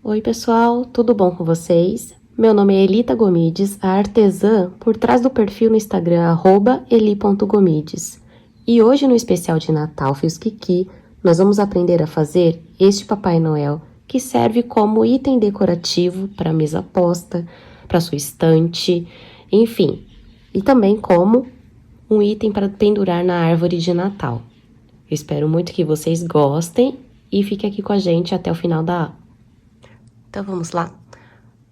Oi pessoal, tudo bom com vocês? Meu nome é Elita Gomides, a artesã por trás do perfil no Instagram @eli.gomides. E hoje no especial de Natal Fios Kiki, nós vamos aprender a fazer este Papai Noel que serve como item decorativo para mesa posta, para sua estante, enfim. E também como um item para pendurar na árvore de Natal. Eu espero muito que vocês gostem e fiquem aqui com a gente até o final da aula. Então vamos lá?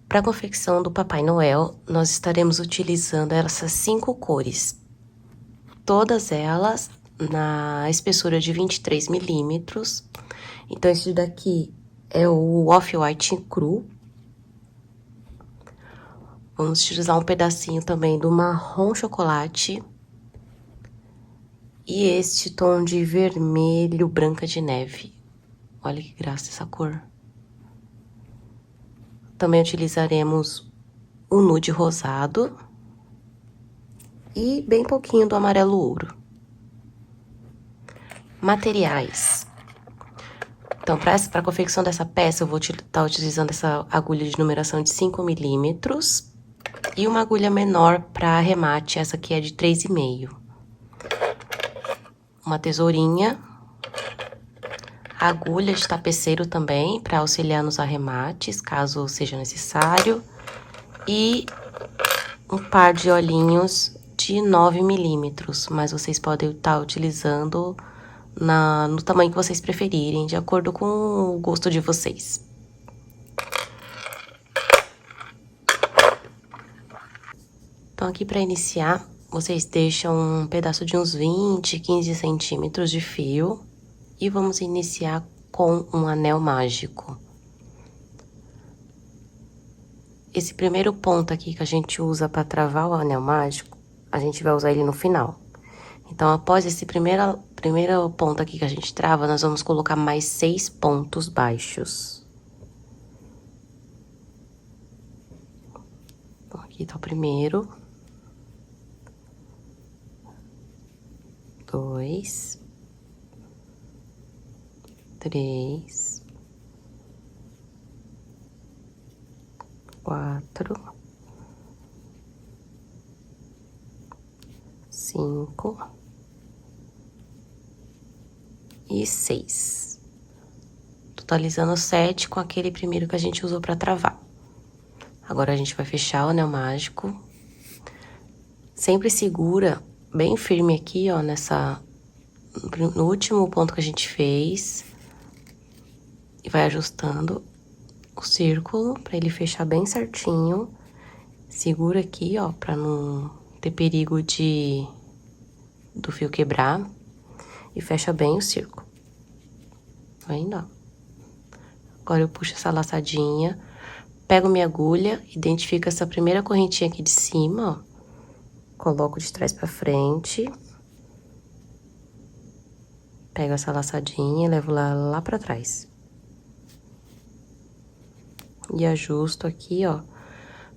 Para a confecção do Papai Noel, nós estaremos utilizando essas 5 cores. Todas elas na espessura de 23 milímetros. Então, esse daqui é o Off-White cru. Vamos utilizar um pedacinho também do marrom chocolate. E este tom de vermelho branca de neve. Olha que graça essa cor. Também utilizaremos o nude rosado e bem pouquinho do amarelo ouro. Materiais. Então, para a confecção dessa peça, eu vou estar utilizando essa agulha de numeração de 5 milímetros e uma agulha menor para arremate, essa aqui é de 3,5. Uma tesourinha, agulha de tapeceiro também, para auxiliar nos arremates, caso seja necessário, e um par de olhinhos de 9 milímetros, mas vocês podem estar utilizando no tamanho que vocês preferirem, de acordo com o gosto de vocês. Então, aqui para iniciar, vocês deixam um pedaço de uns 20, 15 centímetros de fio e vamos iniciar com um anel mágico. Esse primeiro ponto aqui que a gente usa para travar o anel mágico, a gente vai usar ele no final. Então, após esse primeiro ponto aqui que a gente trava, nós vamos colocar mais 6 pontos baixos. Então, aqui tá o primeiro. 2, 3, 4, 5 e 6. Totalizando 7 com aquele primeiro que a gente usou para travar. Agora, a gente vai fechar o anel mágico. Sempre segura bem firme aqui, ó, no último ponto que a gente fez. E vai ajustando o círculo para ele fechar bem certinho. Segura aqui, ó, para não ter perigo do fio quebrar. E fecha bem o círculo. Tá vendo, ó? Agora eu puxo essa laçadinha, pego minha agulha, identifico essa primeira correntinha aqui de cima, ó. Coloco de trás pra frente. Pego essa laçadinha e levo lá pra trás. E ajusto aqui, ó,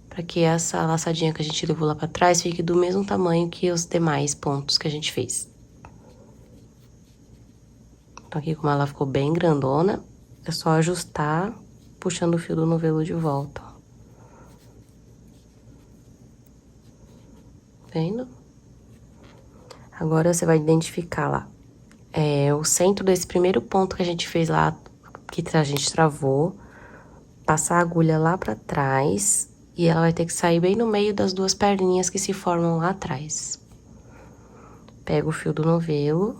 pra que essa laçadinha que a gente levou lá pra trás fique do mesmo tamanho que os demais pontos que a gente fez. Então, aqui como ela ficou bem grandona, é só ajustar, puxando o fio do novelo de volta. Vendo? Agora, você vai identificar lá, o centro desse primeiro ponto que a gente fez lá, que a gente travou, passar a agulha lá pra trás, e ela vai ter que sair bem no meio das duas perninhas que se formam lá atrás. Pego o fio do novelo.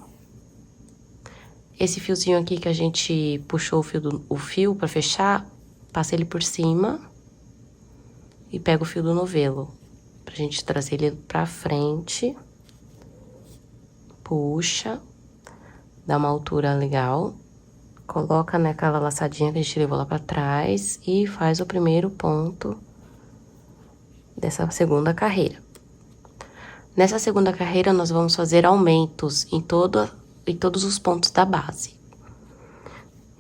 Esse fiozinho aqui que a gente puxou o fio pra fechar, passa ele por cima e pega o fio do novelo, pra gente trazer ele pra frente. Puxa, dá uma altura legal, coloca naquela laçadinha que a gente levou lá pra trás e faz o primeiro ponto dessa segunda carreira. Nessa segunda carreira, nós vamos fazer aumentos em todos os pontos da base.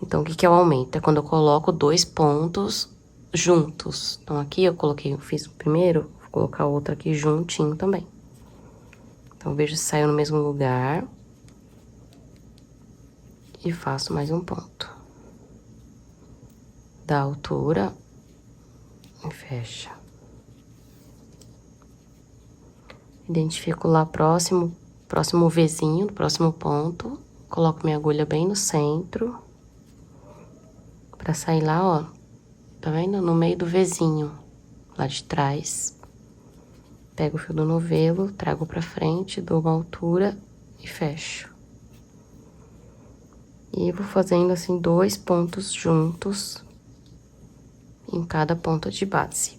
Então, o que é o aumento? É quando eu coloco 2 pontos juntos. Então, aqui eu fiz o primeiro, vou colocar o outro aqui juntinho também. Então, vejo se saiu no mesmo lugar. E faço mais um ponto. da altura e fecha. Identifico lá próximo Vzinho, próximo ponto. Coloco minha agulha bem no centro. Pra sair lá, ó. Tá vendo? No meio do Vzinho, lá de trás. Pego o fio do novelo, trago pra frente, dou uma altura e fecho. E vou fazendo assim 2 pontos juntos em cada ponta de base.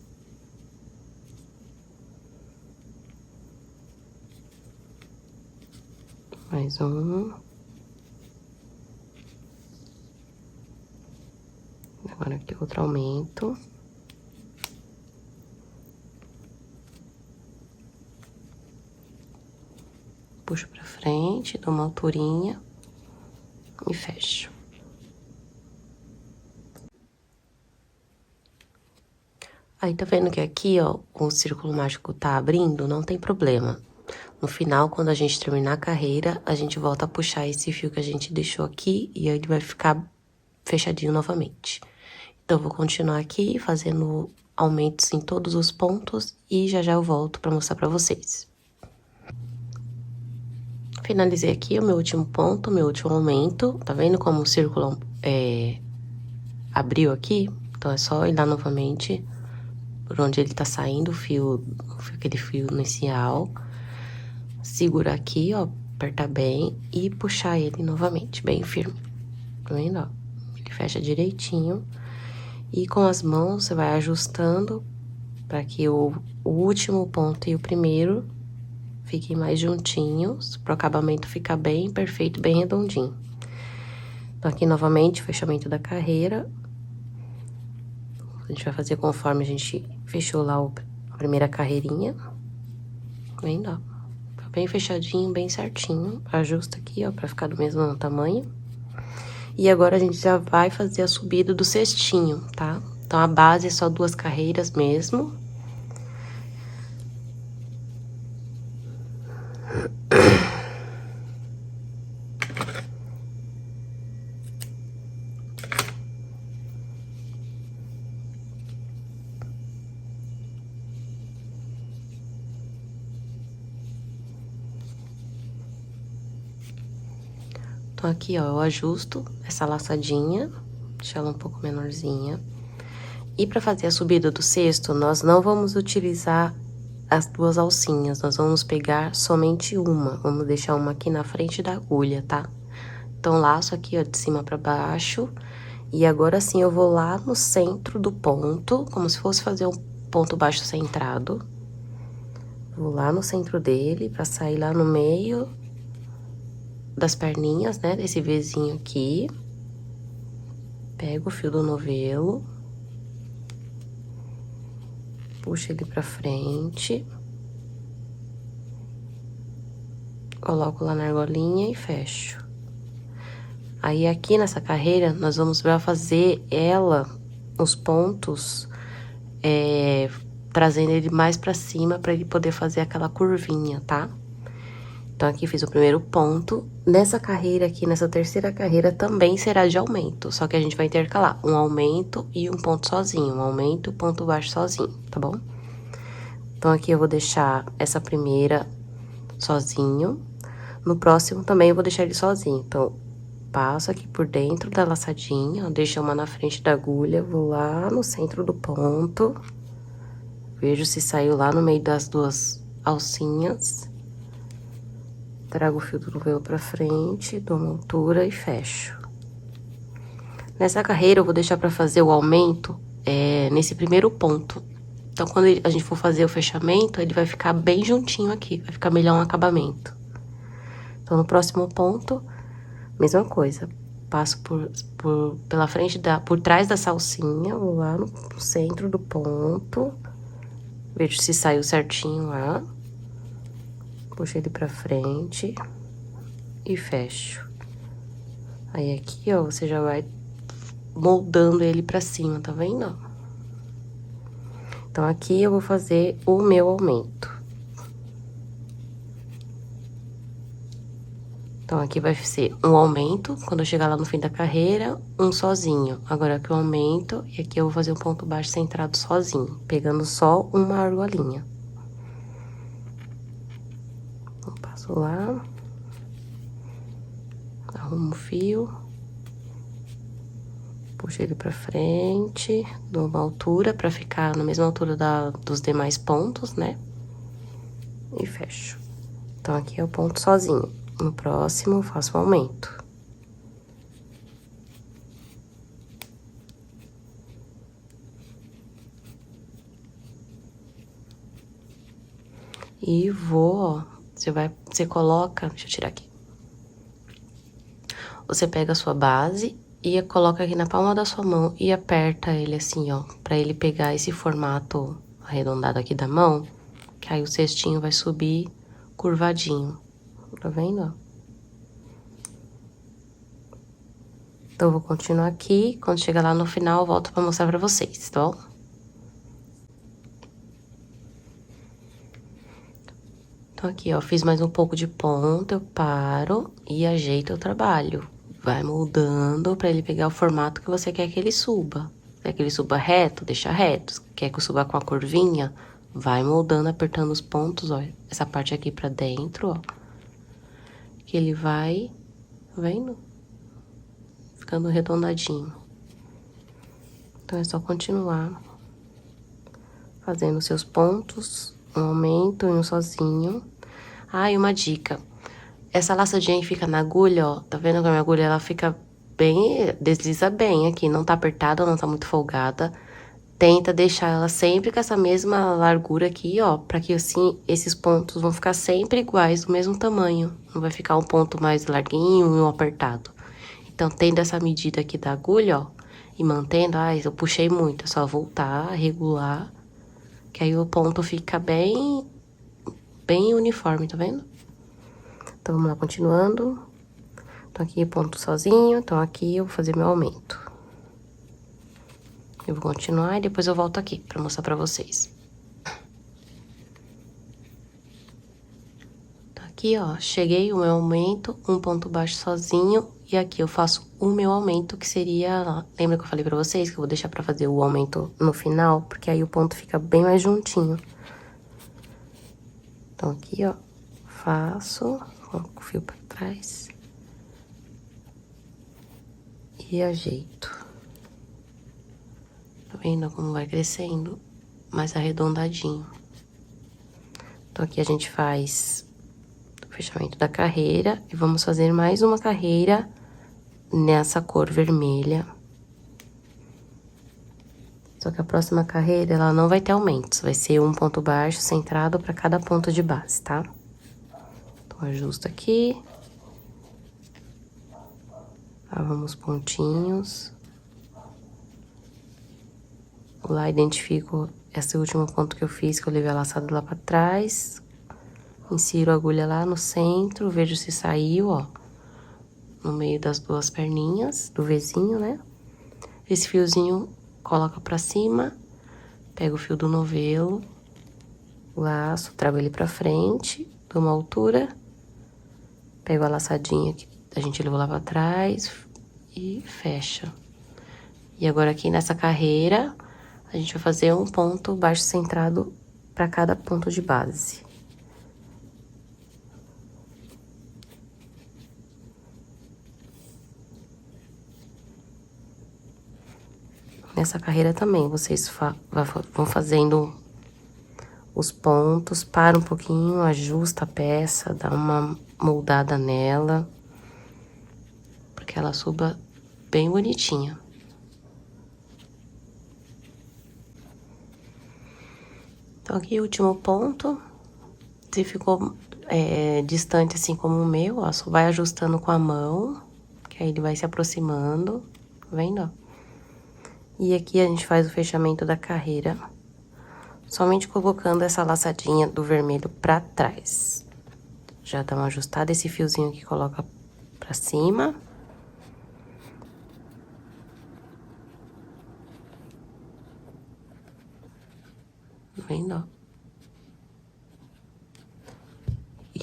Mais um. Agora aqui outro aumento. Puxo pra frente, dou uma alturinha e fecho. Aí, tá vendo que aqui, ó, o círculo mágico tá abrindo? Não tem problema. No final, quando a gente terminar a carreira, a gente volta a puxar esse fio que a gente deixou aqui e aí ele vai ficar fechadinho novamente. Então, eu vou continuar aqui fazendo aumentos em todos os pontos e já eu volto pra mostrar pra vocês. Finalizei aqui o meu último ponto, meu último aumento. Tá vendo como o círculo abriu aqui? Então, é só ir lá novamente por onde ele tá saindo o fio, aquele fio inicial. Segurar aqui, ó, apertar bem e puxar ele novamente, bem firme. Tá vendo, ó? Ele fecha direitinho. E com as mãos, você vai ajustando para que o último ponto e o primeiro fiquem mais juntinhos, pro acabamento ficar bem perfeito, bem redondinho. Então, aqui novamente, o fechamento da carreira. A gente vai fazer conforme a gente fechou lá a primeira carreirinha. Tá vendo, ó? Tá bem fechadinho, bem certinho. Ajusta aqui, ó, pra ficar do mesmo tamanho. E agora a gente já vai fazer a subida do cestinho, tá? Então, a base é só 2 carreiras mesmo. Então, aqui, ó, eu ajusto essa laçadinha, deixa ela um pouco menorzinha. E pra fazer a subida do cesto, nós não vamos utilizar as 2 alcinhas, nós vamos pegar somente uma. Vamos deixar uma aqui na frente da agulha, tá? Então, laço aqui, ó, de cima pra baixo. E agora sim, eu vou lá no centro do ponto, como se fosse fazer um ponto baixo centrado. Vou lá no centro dele, pra sair lá no meio das perninhas, né, desse Vzinho aqui. Pego o fio do novelo. Puxo ele pra frente. Coloco lá na argolinha e fecho. Aí, aqui nessa carreira, nós vamos fazer ela, os pontos, trazendo ele mais pra cima, pra ele poder fazer aquela curvinha, tá? Então, aqui fiz o primeiro ponto. Nessa carreira aqui, nessa terceira carreira, também será de aumento. Só que a gente vai intercalar um aumento e um ponto sozinho. Um aumento e ponto baixo sozinho, tá bom? Então, aqui eu vou deixar essa primeira sozinho. No próximo também eu vou deixar ele sozinho. Então, passo aqui por dentro da laçadinha, ó, deixo uma na frente da agulha, vou lá no centro do ponto. Vejo se saiu lá no meio das 2 alcinhas. Trago o fio do novelo pra frente, dou uma altura e fecho. Nessa carreira, eu vou deixar pra fazer o aumento nesse primeiro ponto. Então, quando a gente for fazer o fechamento, ele vai ficar bem juntinho aqui, vai ficar melhor um acabamento. Então, no próximo ponto, mesma coisa. Passo pela frente por trás da salsinha, vou lá no centro do ponto. Vejo se saiu certinho lá. Puxo ele pra frente e fecho. Aí, aqui, ó, você já vai moldando ele pra cima, tá vendo? Então, aqui eu vou fazer o meu aumento. Então, aqui vai ser um aumento, quando eu chegar lá no fim da carreira, um sozinho. Agora aqui eu aumento, e aqui eu vou fazer um ponto baixo centrado sozinho, pegando só uma argolinha. Eu passo lá, arrumo o fio, puxo ele pra frente, dou uma altura pra ficar na mesma altura dos demais pontos, né? E fecho. Então, aqui é o ponto sozinho. No próximo, eu faço o aumento. E vou, ó, você coloca, deixa eu tirar aqui. Você pega a sua base e coloca aqui na palma da sua mão e aperta ele assim, ó, pra ele pegar esse formato arredondado aqui da mão, que aí o cestinho vai subir curvadinho. Tá vendo, ó? Então, eu vou continuar aqui. Quando chegar lá no final, eu volto pra mostrar pra vocês, tá bom? Então, aqui, ó, fiz mais um pouco de ponta, eu paro e ajeito o trabalho. Vai moldando pra ele pegar o formato que você quer que ele suba. Quer que ele suba reto? Deixa reto. Quer que eu suba com a curvinha? Vai moldando, apertando os pontos, ó. Essa parte aqui pra dentro, ó. Que ele vai, tá vendo? Ficando arredondadinho. Então, é só continuar fazendo seus pontos, um aumento e um sozinho. Ah, e uma dica. Essa laçadinha aí fica na agulha, ó. Tá vendo que a minha agulha, ela fica bem... Desliza bem aqui. Não tá apertada, não tá muito folgada. Tenta deixar ela sempre com essa mesma largura aqui, ó. Pra que, assim, esses pontos vão ficar sempre iguais, do mesmo tamanho. Não vai ficar um ponto mais larguinho e um apertado. Então, tendo essa medida aqui da agulha, ó. E mantendo... Ah, eu puxei muito. É só voltar, regular. Que aí o ponto fica bem uniforme, tá vendo? Então, vamos lá, continuando. Então, aqui ponto sozinho, então aqui eu vou fazer meu aumento. Eu vou continuar e depois eu volto aqui pra mostrar pra vocês. Então, aqui, ó, cheguei o meu aumento, um ponto baixo sozinho. E aqui eu faço o meu aumento, que seria... Lembra que eu falei pra vocês que eu vou deixar pra fazer o aumento no final? Porque aí o ponto fica bem mais juntinho. Então, aqui, ó, faço, coloco o fio pra trás. E ajeito. Tá vendo como vai crescendo? Mais arredondadinho. Então, aqui a gente faz o fechamento da carreira. E vamos fazer mais uma carreira nessa cor vermelha. Só que a próxima carreira, ela não vai ter aumentos. Vai ser um ponto baixo centrado pra cada ponto de base, tá? Então, ajusto aqui. Arrumo os pontinhos. Lá, identifico esse último ponto que eu fiz, que eu levei a laçada lá pra trás. Insiro a agulha lá no centro, vejo se saiu, ó. No meio das duas perninhas, do Vzinho, né? Esse fiozinho coloca pra cima, pego o fio do novelo, laço, trago ele pra frente, dou uma altura, pego a laçadinha que a gente levou lá pra trás e fecha. E agora aqui nessa carreira, a gente vai fazer um ponto baixo centrado pra cada ponto de base. Nessa carreira também, vocês vão fazendo os pontos, para um pouquinho, ajusta a peça, dá uma moldada nela, porque ela suba bem bonitinha. Então, aqui o último ponto, se ficou distante assim como o meu, ó, só vai ajustando com a mão, que aí ele vai se aproximando, tá vendo, ó? E aqui a gente faz o fechamento da carreira, somente colocando essa laçadinha do vermelho pra trás. Já dá uma ajustada, esse fiozinho aqui coloca pra cima. Tá vendo, ó?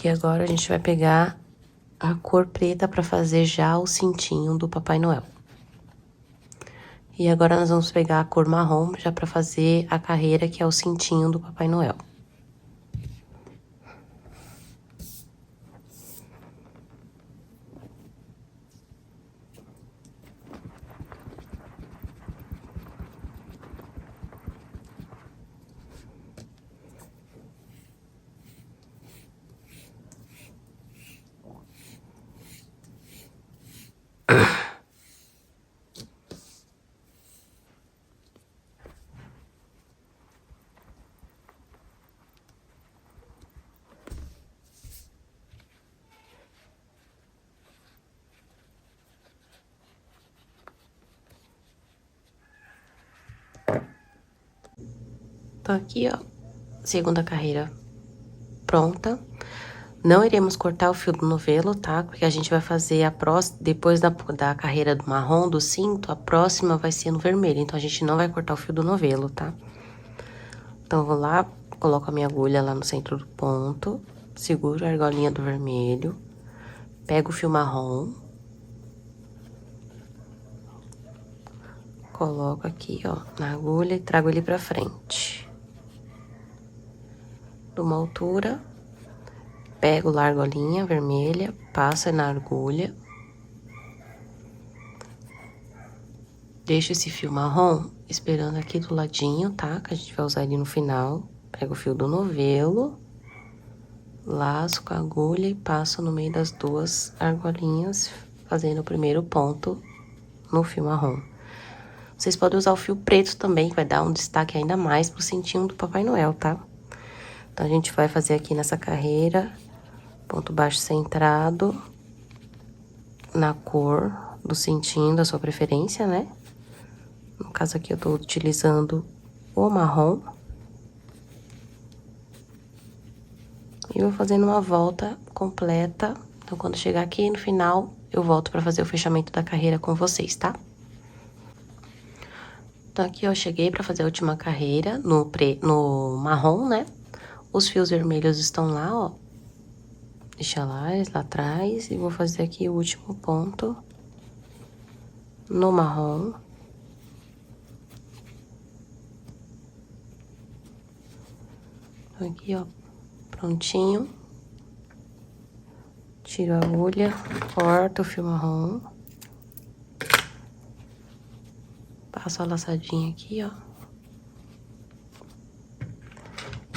E agora a gente vai pegar a cor preta para fazer já o cintinho do Papai Noel. E agora nós vamos pegar a cor marrom já para fazer a carreira, que é o cintinho do Papai Noel. Então, aqui, ó, segunda carreira pronta. Não iremos cortar o fio do novelo, tá? Porque a gente vai fazer a próxima, depois da carreira do marrom, do cinto, a próxima vai ser no vermelho. Então, a gente não vai cortar o fio do novelo, tá? Então, eu vou lá, coloco a minha agulha lá no centro do ponto, seguro a argolinha do vermelho, pego o fio marrom, coloco aqui, ó, na agulha e trago ele pra frente. De uma altura, pego lá a argolinha vermelha, passo na agulha. Deixo esse fio marrom esperando aqui do ladinho, tá? Que a gente vai usar ele no final. Pego o fio do novelo, laço com a agulha e passo no meio das duas argolinhas, fazendo o primeiro ponto no fio marrom. Vocês podem usar o fio preto também, que vai dar um destaque ainda mais pro cintinho do Papai Noel, tá? Então, a gente vai fazer aqui nessa carreira, ponto baixo centrado, na cor do cintinho da sua preferência, né? No caso aqui, eu tô utilizando o marrom. E vou fazendo uma volta completa. Então, quando chegar aqui no final, eu volto pra fazer o fechamento da carreira com vocês, tá? Então, aqui eu cheguei pra fazer a última carreira no marrom, né? Os fios vermelhos estão lá, ó. Deixa lá, eles lá atrás. E vou fazer aqui o último ponto no marrom. Aqui, ó, prontinho. Tiro a agulha, corto o fio marrom. Passo a laçadinha aqui, ó.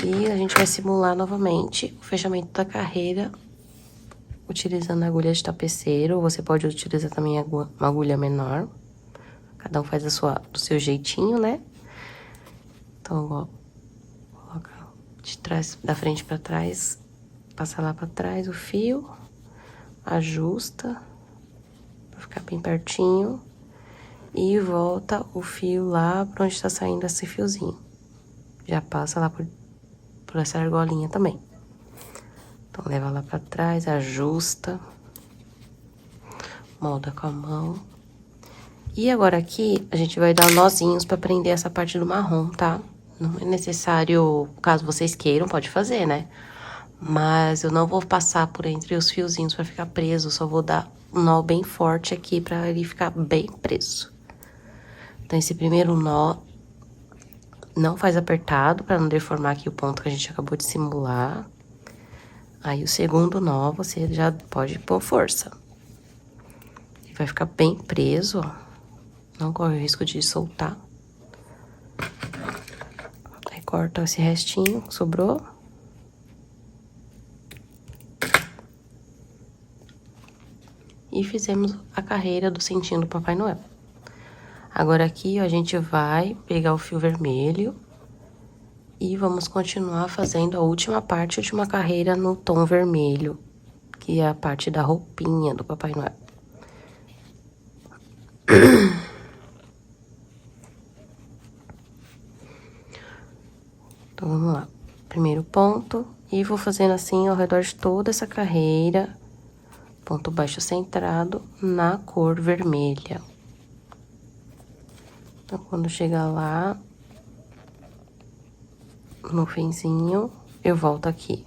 E a gente vai simular novamente o fechamento da carreira utilizando a agulha de tapeceiro. Ou você pode utilizar também uma agulha menor. Cada um faz do seu jeitinho, né? Então, ó, coloca de trás, da frente pra trás, passa lá pra trás o fio, ajusta pra ficar bem pertinho e volta o fio lá pra onde tá saindo esse fiozinho. Já passa lá por essa argolinha também. Então, leva lá pra trás, ajusta, molda com a mão. E agora aqui, a gente vai dar nozinhos pra prender essa parte do marrom, tá? Não é necessário, caso vocês queiram, pode fazer, né? Mas eu não vou passar por entre os fiozinhos pra ficar preso, só vou dar um nó bem forte aqui pra ele ficar bem preso. Então, esse primeiro nó não faz apertado pra não deformar aqui o ponto que a gente acabou de simular. Aí, o segundo nó, você já pode pôr força. Ele vai ficar bem preso, ó. Não corre o risco de soltar. Aí, corta esse restinho que sobrou. E fizemos a carreira do cintinho do Papai Noel. Agora, aqui, ó, a gente vai pegar o fio vermelho e vamos continuar fazendo a última parte de uma carreira no tom vermelho, que é a parte da roupinha do Papai Noel. Então, vamos lá. Primeiro ponto, e vou fazendo assim ao redor de toda essa carreira, ponto baixo centrado na cor vermelha. Então, quando chegar lá, no finzinho, eu volto aqui.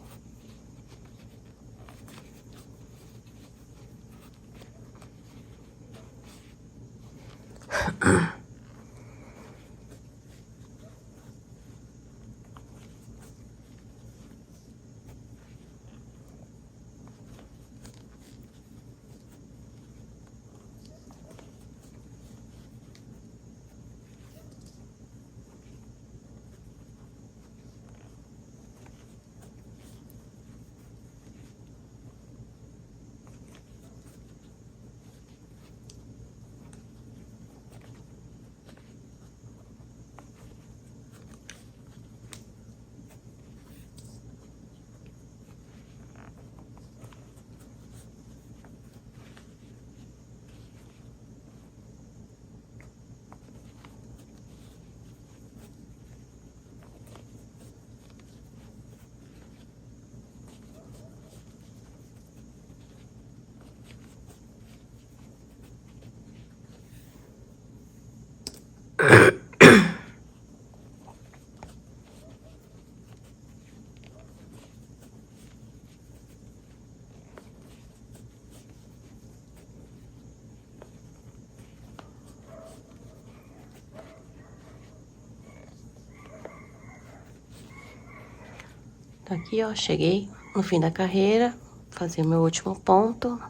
Tá aqui, ó, cheguei no fim da carreira, fazer meu último ponto.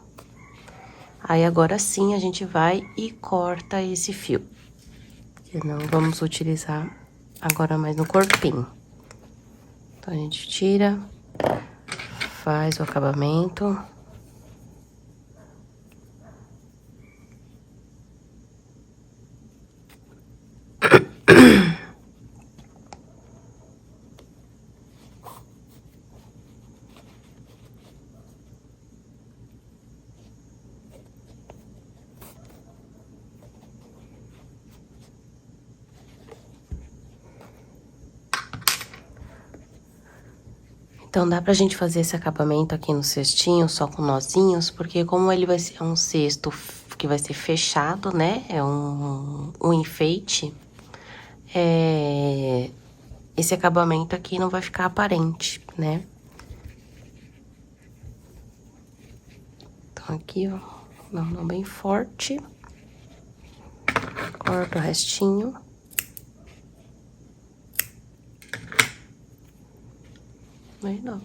Aí, agora sim, a gente vai e corta esse fio. Que não vamos utilizar agora mais no corpinho. Então, a gente tira, faz o acabamento. Então, dá pra gente fazer esse acabamento aqui no cestinho, só com nozinhos, porque como ele vai ser um cesto que vai ser fechado, né? É um enfeite. Esse acabamento aqui não vai ficar aparente, né? Então, aqui, ó, mão bem forte. Corta o restinho. Aí, não.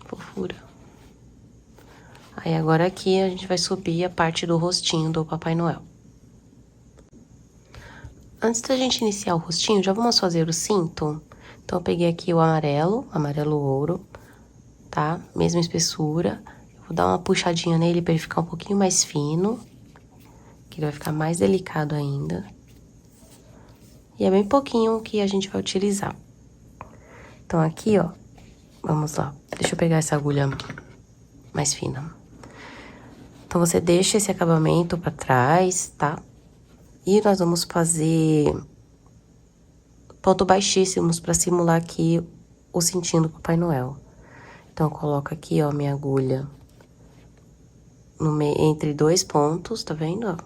Fofura. Aí, agora aqui, a gente vai subir a parte do rostinho do Papai Noel. Antes da gente iniciar o rostinho, já vamos fazer o cinto? Então, eu peguei aqui o amarelo ouro, tá? Mesma espessura. Eu vou dar uma puxadinha nele pra ele ficar um pouquinho mais fino, que ele vai ficar mais delicado ainda. E é bem pouquinho que a gente vai utilizar. Então, aqui, ó, vamos lá. Deixa eu pegar essa agulha mais fina. Então, você deixa esse acabamento pra trás, tá? E nós vamos fazer pontos baixíssimos pra simular aqui o cintinho do Papai Noel. Então, eu coloco aqui, ó, minha agulha entre dois pontos, tá vendo, ó?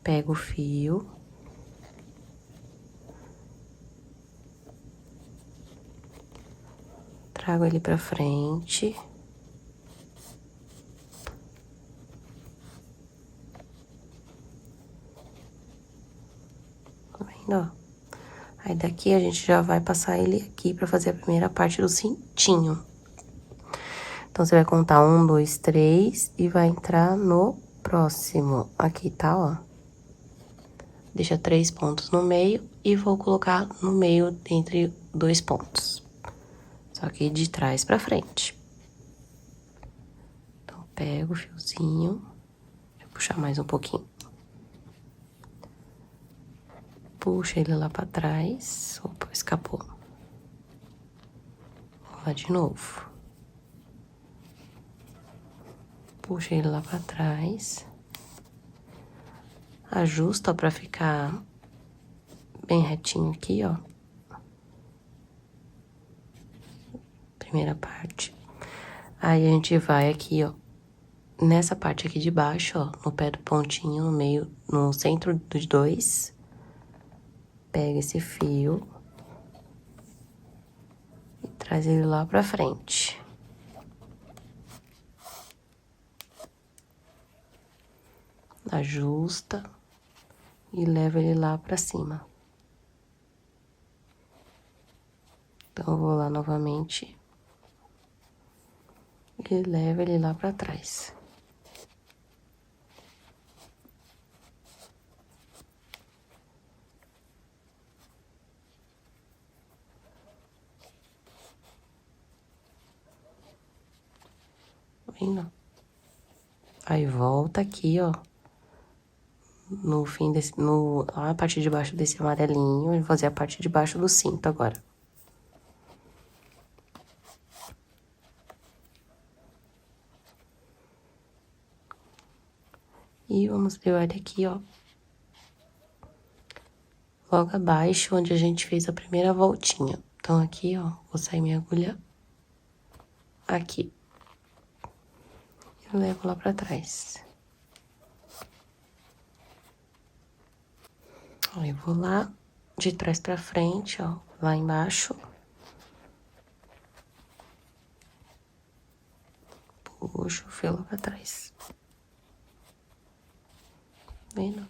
Pego o fio. Trago ele pra frente. Tá vendo, ó? Aí, daqui, a gente já vai passar ele aqui pra fazer a primeira parte do cintinho. Então, você vai contar 1, 2, 3 e vai entrar no próximo. Aqui, tá, ó. Deixa 3 pontos no meio e vou colocar no meio entre 2 pontos. Só que de trás pra frente. Então, pego o fiozinho. Deixa eu puxar mais um pouquinho. Puxa ele lá pra trás. Opa, escapou. Vou lá de novo. Puxa ele lá pra trás. Ajusta pra ficar bem retinho aqui, ó. Primeira parte. Aí, a gente vai aqui, ó. Nessa parte aqui de baixo, ó. No pé do pontinho, no meio, no centro dos dois. Pega esse fio. E traz ele lá pra frente. ajusta e leva ele lá pra cima. Então, eu vou lá novamente e levo ele lá pra trás. Vendo? Aí, volta aqui, ó. No fim desse... a parte de baixo desse amarelinho, eu vou fazer a parte de baixo do cinto agora. E vamos ver, olha aqui, ó. Logo abaixo, onde a gente fez a primeira voltinha. Então, aqui, ó, vou sair minha agulha aqui. E levo lá pra trás. Ó, eu vou lá, de trás pra frente, ó, lá embaixo. Puxo o fio lá pra trás. Vendo?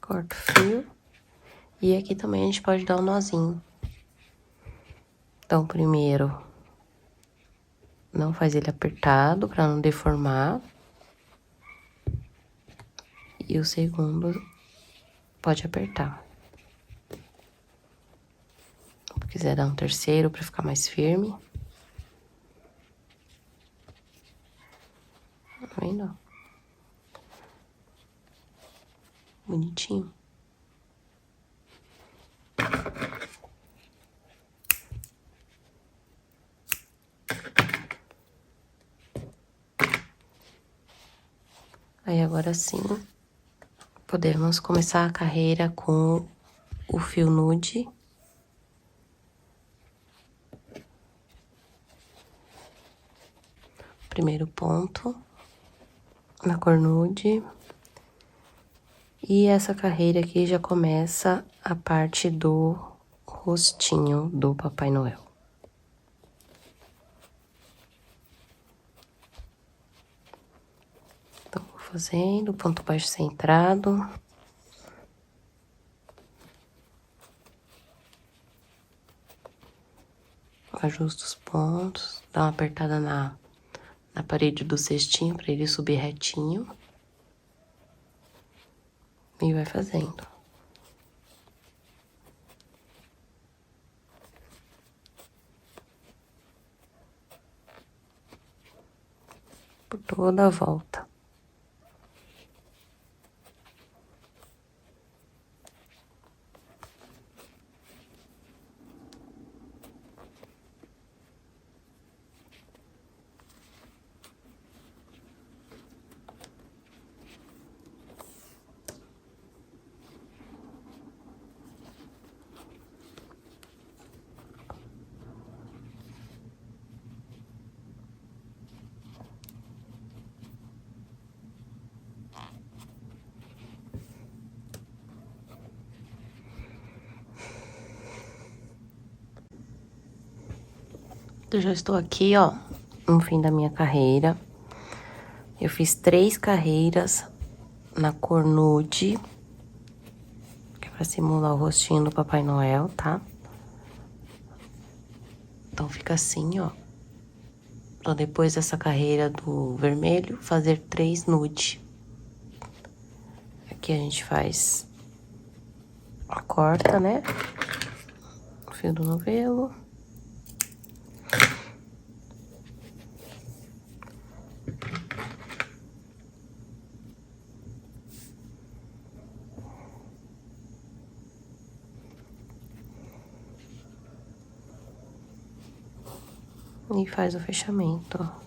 Corto o fio. E aqui também a gente pode dar um nozinho. Então, primeiro, não faz ele apertado pra não deformar. E o segundo, pode apertar. Se quiser dar um terceiro pra ficar mais firme. Tá vendo? Bonitinho. Aí, agora sim, podemos começar a carreira com o fio nude. Primeiro ponto, na cor nude. E essa carreira aqui já começa a parte do rostinho do Papai Noel. Então, vou fazendo ponto baixo centrado. Ajusto os pontos, dá uma apertada na parede do cestinho pra ele subir retinho. E vai fazendo. Por toda a volta. Eu já estou aqui, ó, no fim da minha carreira. Eu fiz 3 carreiras na cor nude, que é pra simular o rostinho do Papai Noel, tá? Então, fica assim, ó. Então, depois dessa carreira do vermelho, fazer 3 nude. Aqui a gente faz a corta, né? O fio do novelo. E faz o fechamento, ó.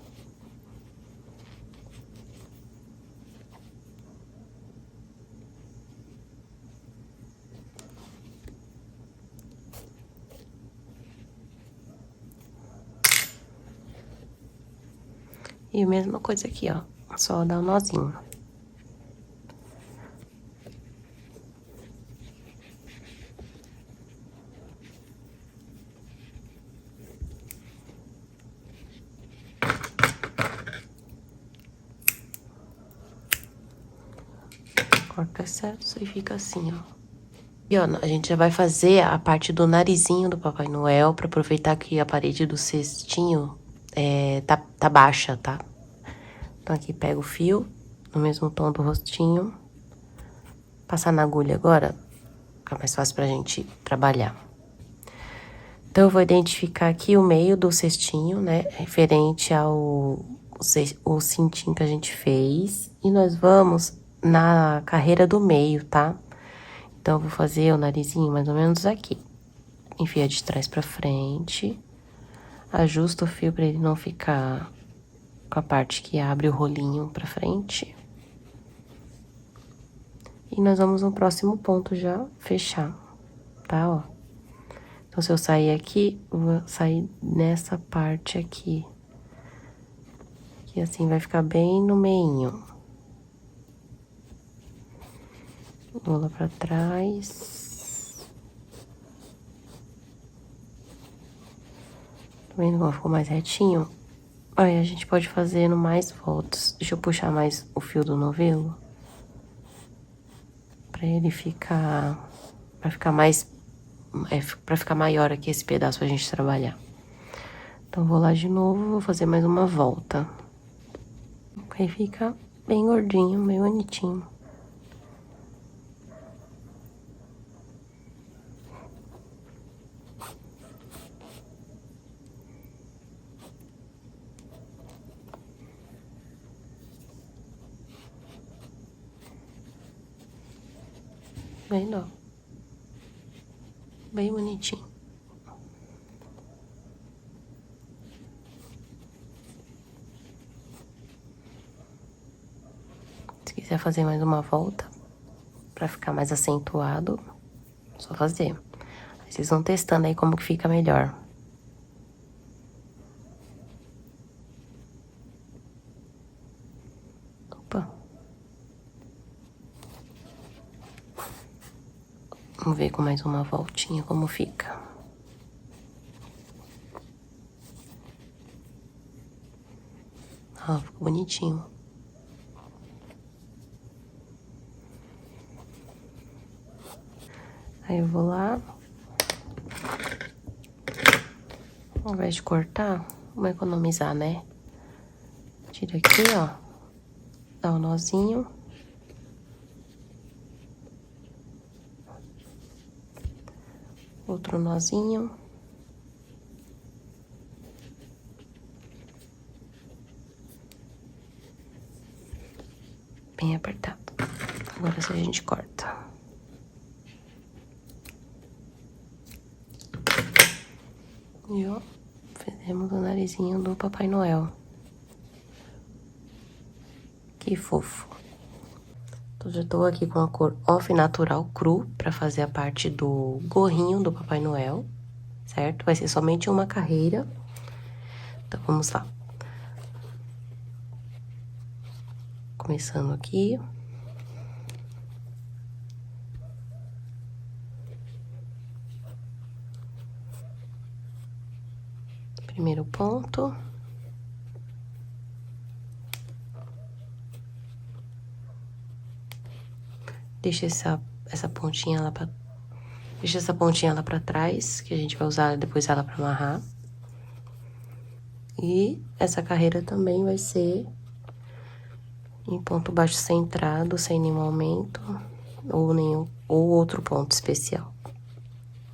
E a mesma coisa aqui, ó. Só dar um nozinho. Corta excesso e fica assim, ó. E, ó, a gente já vai fazer a parte do narizinho do Papai Noel, pra aproveitar que a parede do cestinho tá baixa, tá? Então, aqui pega o fio, no mesmo tom do rostinho. Passar na agulha agora, fica mais fácil pra gente trabalhar. Então, eu vou identificar aqui o meio do cestinho, né? Referente ao o cintinho que a gente fez. E nós vamos na carreira do meio, tá? Então, eu vou fazer o narizinho mais ou menos aqui. Enfia de trás pra frente. Ajusta o fio pra ele não ficar com a parte que abre o rolinho pra frente. E nós vamos no próximo ponto já fechar, tá? Ó. Então, se eu sair aqui, eu vou sair nessa parte aqui. Que assim vai ficar bem no meinho. Vou lá pra trás. Tá vendo como ficou mais retinho? Aí a gente pode fazer no mais voltas. Deixa eu puxar mais o fio do novelo. Pra ele ficar... Pra ficar mais... pra ficar maior aqui esse pedaço pra gente trabalhar. Então, vou lá de novo, vou fazer mais uma volta. Aí fica bem gordinho, bem bonitinho. Vendo, ó? Bem bonitinho. Se quiser fazer mais uma volta, pra ficar mais acentuado, só fazer. Aí vocês vão testando aí como que fica melhor. Opa. Vamos ver com mais uma voltinha como fica. Ó, ficou bonitinho. Aí eu vou lá. Ao invés de cortar, vamos economizar, né? Tira aqui, ó. Dá um nozinho. Outro nozinho. Bem apertado. Agora sim a gente corta. E ó, fizemos o narizinho do Papai Noel. Que fofo. Então, já tô aqui com a cor Off Natural Cru pra fazer a parte do gorrinho do Papai Noel, certo? Vai ser somente uma carreira. Então, vamos lá. Começando aqui. Primeiro ponto. Deixa essa pontinha lá pra... Deixa essa pontinha lá pra trás, que a gente vai usar depois ela pra amarrar. E essa carreira também vai ser em ponto baixo centrado, sem nenhum aumento, ou outro ponto especial.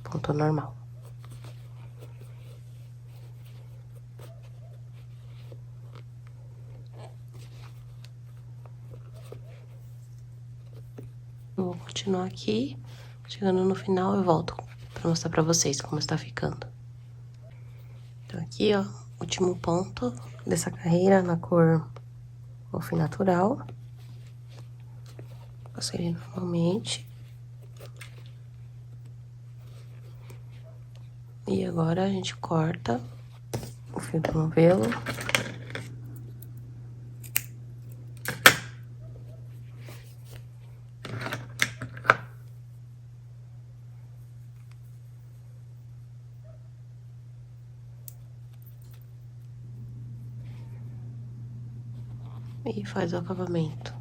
Ponto normal. Vou continuar aqui. Chegando no final, eu volto pra mostrar pra vocês como está ficando. Então, aqui, ó, último ponto dessa carreira na cor Off Natural. Passei ele normalmente. E agora a gente corta o fio do novelo. E faz o acabamento.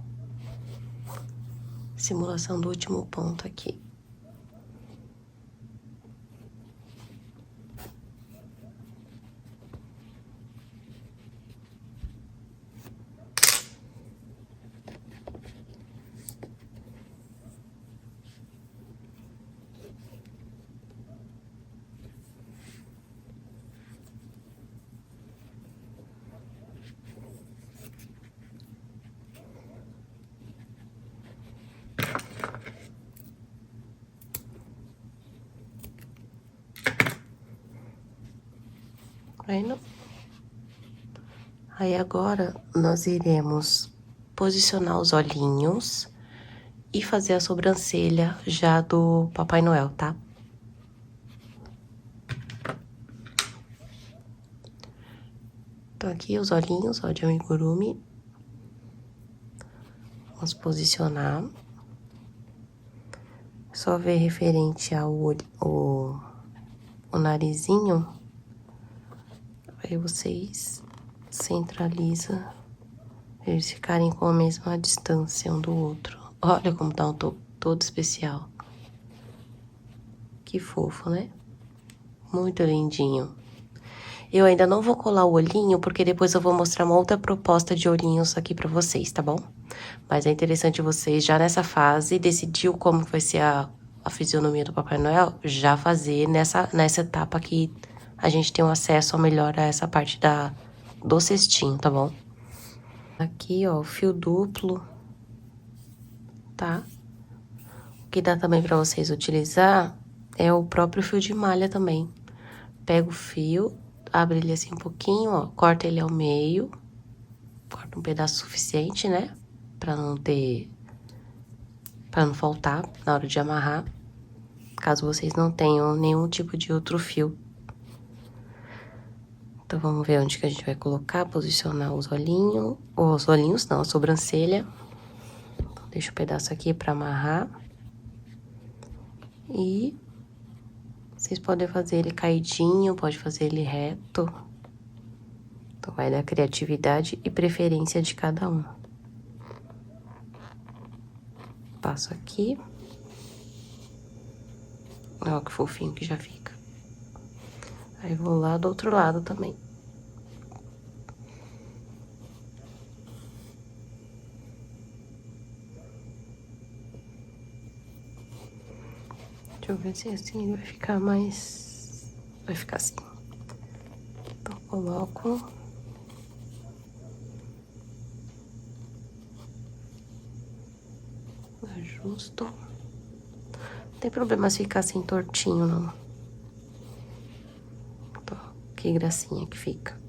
Simulação do último ponto aqui. Vendo? Aí agora nós iremos posicionar os olhinhos e fazer a sobrancelha já do Papai Noel, tá? Então aqui os olhinhos, ó, de amigurumi. Vamos posicionar. Só ver referente ao olho, o narizinho. Aí vocês centralizam, eles ficarem com a mesma distância um do outro. Olha como tá um todo especial. Que fofo, né? Muito lindinho. Eu ainda não vou colar o olhinho, porque depois eu vou mostrar uma outra proposta de olhinhos aqui pra vocês, tá bom? Mas é interessante vocês, já nessa fase, decidiu como vai ser a fisionomia do Papai Noel, já fazer nessa etapa aqui. A gente tem um acesso melhor a essa parte do cestinho, tá bom? Aqui, ó, o fio duplo, tá? O que dá também pra vocês utilizar é o próprio fio de malha também. Pega o fio, abre ele assim um pouquinho, ó, corta ele ao meio. Corta um pedaço suficiente, né? Pra não faltar na hora de amarrar. Caso vocês não tenham nenhum tipo de outro fio. Então, vamos ver onde que a gente vai colocar, posicionar os olhinhos. Os olhinhos não, a sobrancelha. Então, deixa o pedaço aqui pra amarrar. E vocês podem fazer ele caidinho, pode fazer ele reto. Então, vai da criatividade e preferência de cada um. Passo aqui. Olha que fofinho que já fica. Aí, vou lá do outro lado também. Deixa eu ver se assim ele vai ficar mais... Vai ficar assim. Então, coloco... Ajusto. Não tem problema se ficar assim tortinho, não. Então, que gracinha que fica.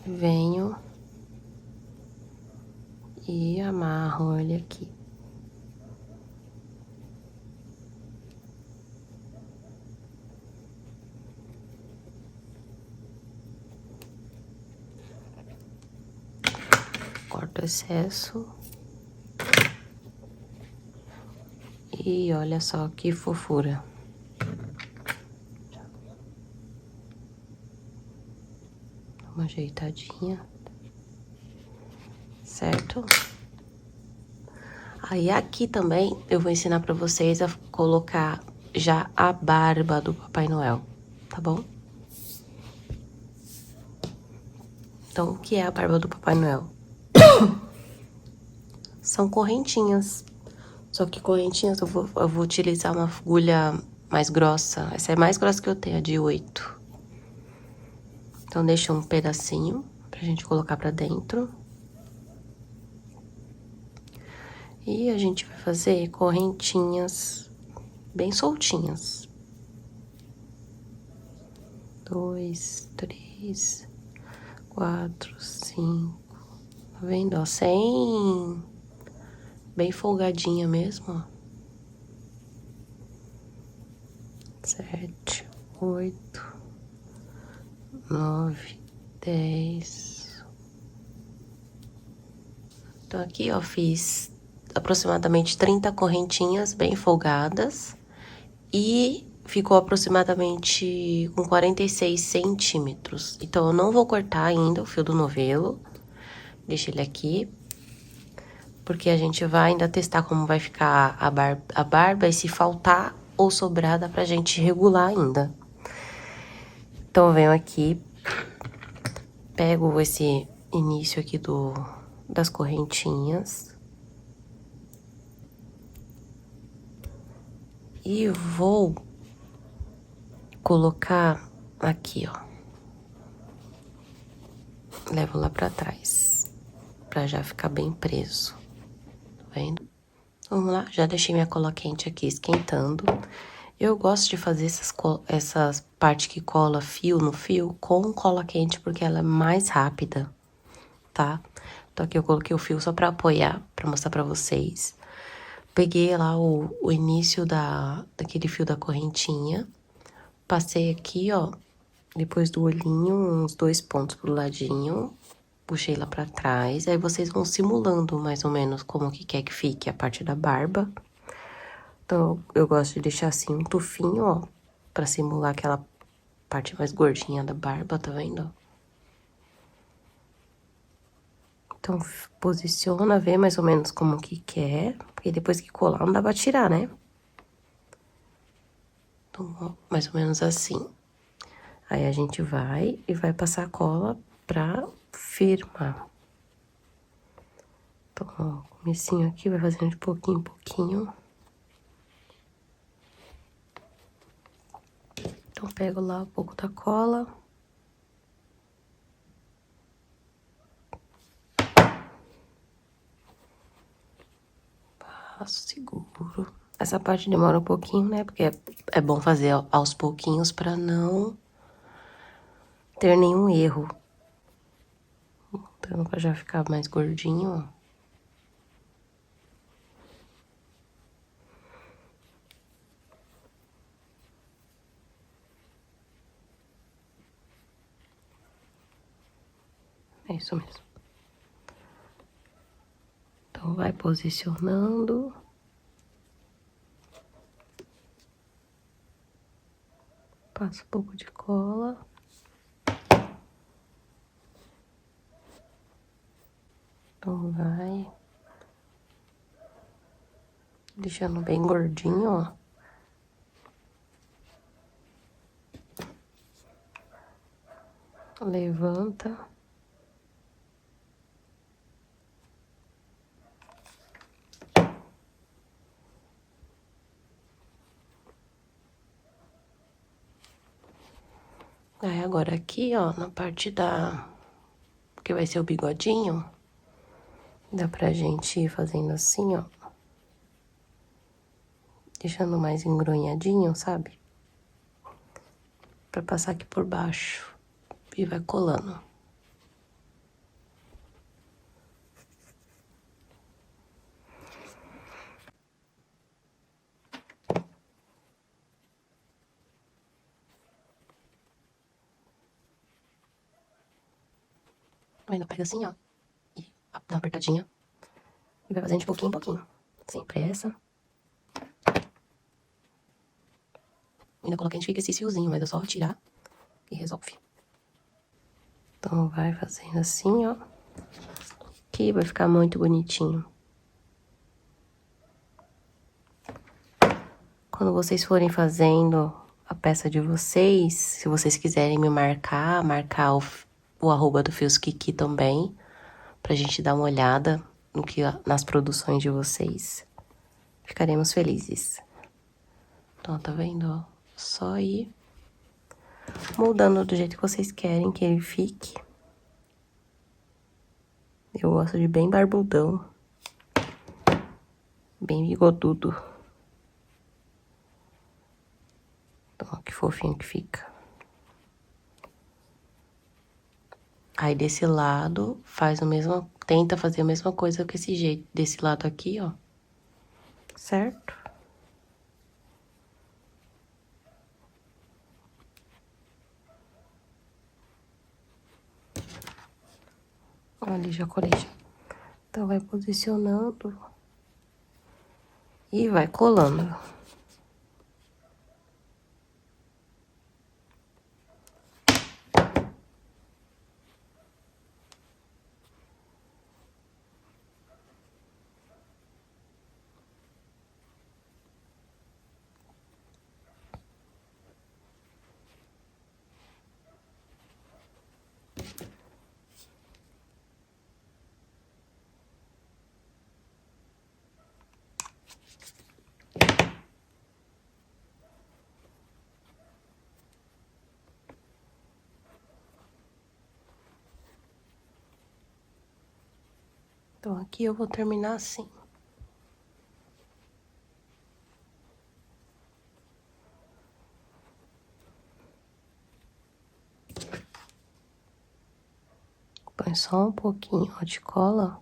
Venho e amarro ele aqui. Corto o excesso. E olha só que fofura. Uma ajeitadinha. Certo? Aí aqui também eu vou ensinar pra vocês a colocar já a barba do Papai Noel, tá bom? Então, o que é a barba do Papai Noel? São correntinhas. Só que correntinhas eu vou utilizar uma agulha mais grossa. Essa é mais grossa que eu tenho, a de 8. Então, deixa um pedacinho pra gente colocar pra dentro. E a gente vai fazer correntinhas bem soltinhas. 2, 3, 4, 5. Tá vendo, ó? Bem folgadinha mesmo, ó. 7, 8, 9, 10. Então, aqui, ó, fiz aproximadamente 30 correntinhas bem folgadas. E ficou aproximadamente com 46 centímetros. Então, eu não vou cortar ainda o fio do novelo. Deixa ele aqui. porque a gente vai ainda testar como vai ficar a barba e se faltar ou sobrar dá pra gente regular ainda. Então eu venho aqui, pego esse início aqui das correntinhas e vou colocar aqui, ó. Levo lá pra trás, pra já ficar bem preso, tá vendo? Vamos lá, já deixei minha cola quente aqui esquentando. Eu gosto de fazer essas partes que cola fio no fio com cola quente, porque ela é mais rápida, tá? Então aqui eu coloquei o fio só pra apoiar, pra mostrar pra vocês. Peguei lá o início daquele fio da correntinha. Passei aqui, ó, depois do olhinho, uns 2 pontos pro ladinho. Puxei lá pra trás. Aí vocês vão simulando mais ou menos como que quer que fique a parte da barba. Então, eu gosto de deixar assim um tufinho, ó, pra simular aquela parte mais gordinha da barba, tá vendo? Então, posiciona, vê mais ou menos como que quer, porque depois que colar não dá pra tirar, né? Então, ó, mais ou menos assim. Aí a gente vai e vai passar a cola pra firmar. Então, ó, comecinho aqui, vai fazendo de pouquinho em pouquinho. Então, pego lá um pouco da cola. Passo, seguro. Essa parte demora um pouquinho, né? Porque é bom fazer aos pouquinhos pra não ter nenhum erro. Então, pra já ficar mais gordinho, ó. É isso mesmo. Então, vai posicionando. Passa um pouco de cola. Então, vai. Deixando bem gordinho, ó. Levanta. Aí, agora aqui, ó, na parte que vai ser o bigodinho, dá pra gente ir fazendo assim, ó. Deixando mais engrunhadinho, sabe? Pra passar aqui por baixo. E vai colando. Ainda pega assim, ó. E dá uma apertadinha. E vai fazendo de pouquinho em pouquinho. Sem pressa. Ainda coloquei, a gente fica esse fiozinho, mas é só tirar e resolve. Então, vai fazendo assim, ó. Que vai ficar muito bonitinho. Quando vocês forem fazendo a peça de vocês, se vocês quiserem me marcar o arroba do Fios Kiki também, pra gente dar uma olhada nas produções de vocês. Ficaremos felizes. Então, tá vendo, ó? Só ir moldando do jeito que vocês querem que ele fique. Eu gosto de bem barbudão. Bem bigodudo. Então, ó, que fofinho que fica. Aí, desse lado, tenta fazer a mesma coisa com esse jeito. Desse lado aqui, ó. Certo? Ali, já colei já. Então, vai posicionando. E vai colando. Então, aqui eu vou terminar assim. Põe só um pouquinho, ó, de cola.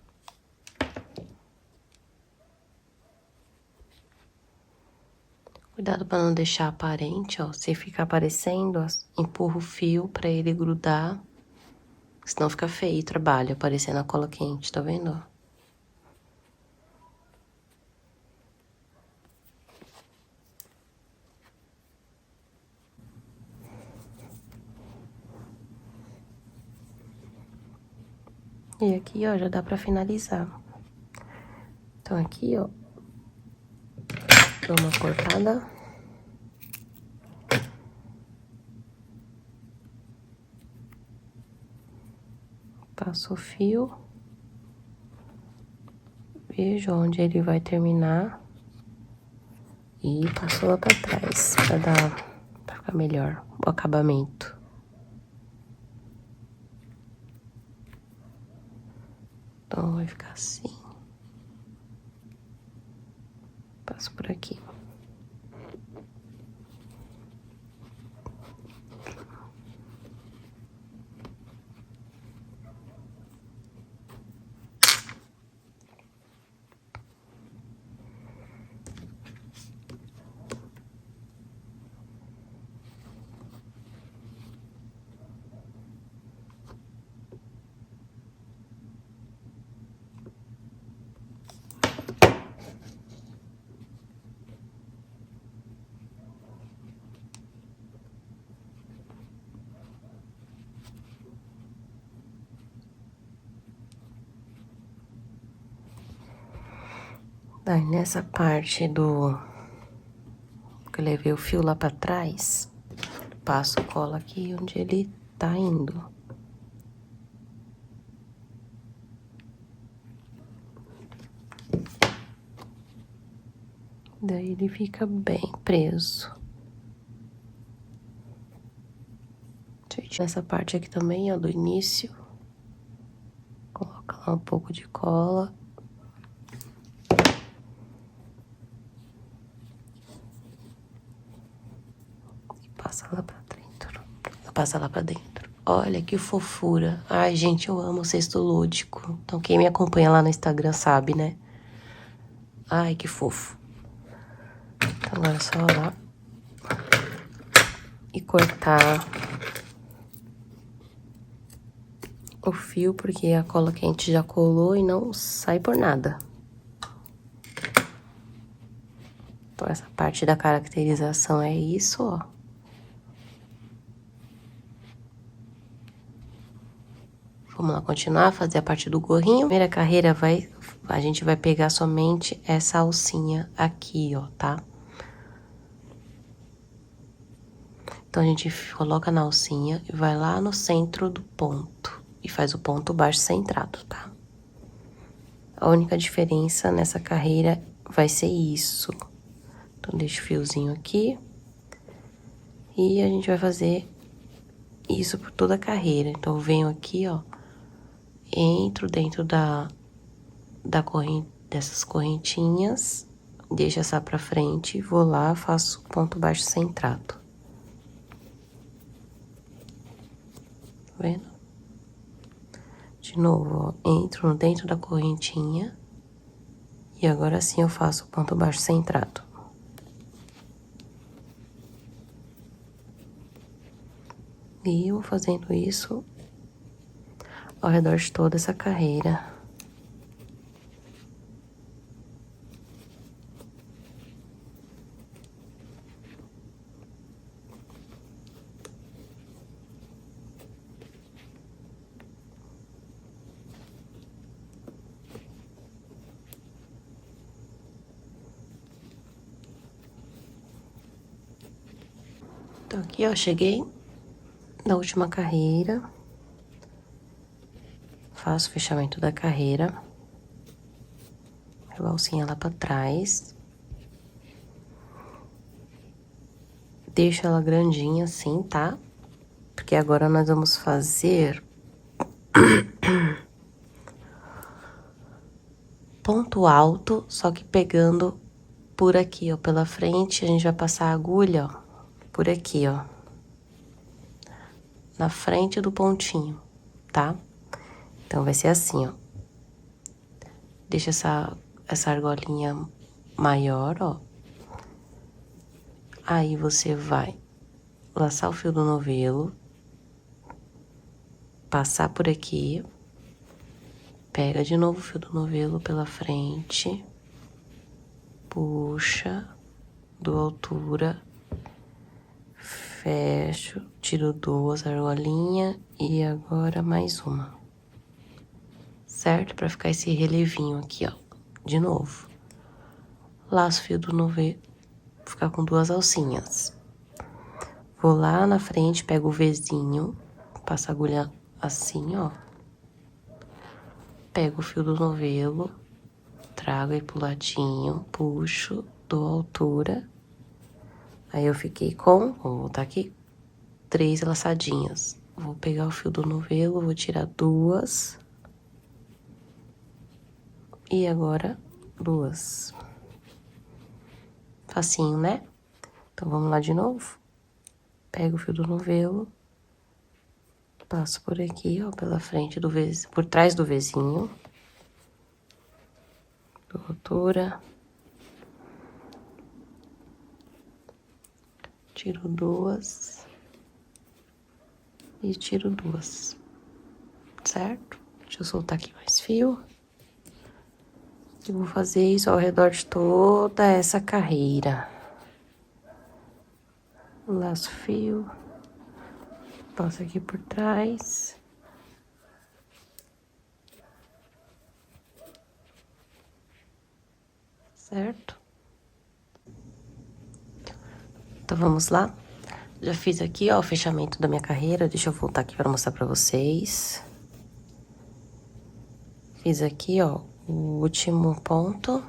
Cuidado para não deixar aparente, ó. Se ficar aparecendo, ó, empurra o fio para ele grudar. Senão fica feio o trabalho, aparecendo a cola quente, tá vendo, ó? E aqui, ó, já dá pra finalizar. Então, aqui, ó, dou uma cortada. Passo o fio. Vejo onde ele vai terminar. E passo lá pra trás, pra ficar melhor o acabamento. Então, vai ficar assim. Passo por aqui. Daí, nessa parte que eu levei o fio lá pra trás, passo cola aqui onde ele tá indo. Daí ele fica bem preso. Gente, nessa parte aqui também, ó, do início, coloca lá um pouco de cola. Passa lá pra dentro. Passa lá pra dentro. Olha que fofura. Ai, gente, eu amo o cesto lúdico. Então, quem me acompanha lá no Instagram sabe, né? Ai, que fofo. Então, agora é só lá e cortar o fio, porque a cola quente já colou e não sai por nada. Então, essa parte da caracterização é isso, ó. Vamos lá continuar a fazer a parte do gorrinho. Primeira carreira a gente vai pegar somente essa alcinha aqui, ó, tá? Então, a gente coloca na alcinha e vai lá no centro do ponto. E faz o ponto baixo centrado, tá? A única diferença nessa carreira vai ser isso. Então, deixa o fiozinho aqui. E a gente vai fazer isso por toda a carreira. Então, eu venho aqui, ó. Entro dentro dessas correntinhas. Deixo essa pra frente. Vou lá, faço ponto baixo centrado. Tá vendo? De novo, ó. Entro dentro da correntinha. E agora sim eu faço ponto baixo centrado. E eu vou fazendo isso ao redor de toda essa carreira. Então, aqui, ó, cheguei na última carreira. Faço o fechamento da carreira. A alcinha lá pra trás. Deixo ela grandinha assim, tá? Porque agora nós vamos fazer ponto alto, só que pegando por aqui, ó, pela frente. A gente vai passar a agulha, ó, por aqui, ó, na frente do pontinho, tá? Então, vai ser assim, ó. Deixa essa argolinha maior, ó. Aí, você vai laçar o fio do novelo, passar por aqui, pega de novo o fio do novelo pela frente, puxa, dou altura, fecho, tiro 2 argolinhas e agora mais uma. Certo? Pra ficar esse relevinho aqui, ó. De novo. Laço o fio do novelo, ficar com 2 alcinhas. Vou lá na frente, pego o Vzinho, passo a agulha assim, ó. Pego o fio do novelo, trago aí pro ladinho, puxo, dou altura. Aí, eu fiquei com, vou botar aqui, 3 laçadinhas. Vou pegar o fio do novelo, vou tirar 2. E agora, 2. Facinho, né? Então, vamos lá de novo. Pego o fio do novelo, passo por aqui, ó, pela frente do Vzinho, por trás do Vzinho. Dou altura. Tiro 2. E tiro 2. Certo? Deixa eu soltar aqui mais fio. Eu vou fazer isso ao redor de toda essa carreira. Laço fio. Passo aqui por trás. Certo? Então, vamos lá. Já fiz aqui, ó, o fechamento da minha carreira. Deixa eu voltar aqui para mostrar para vocês. Fiz aqui, ó, o último ponto,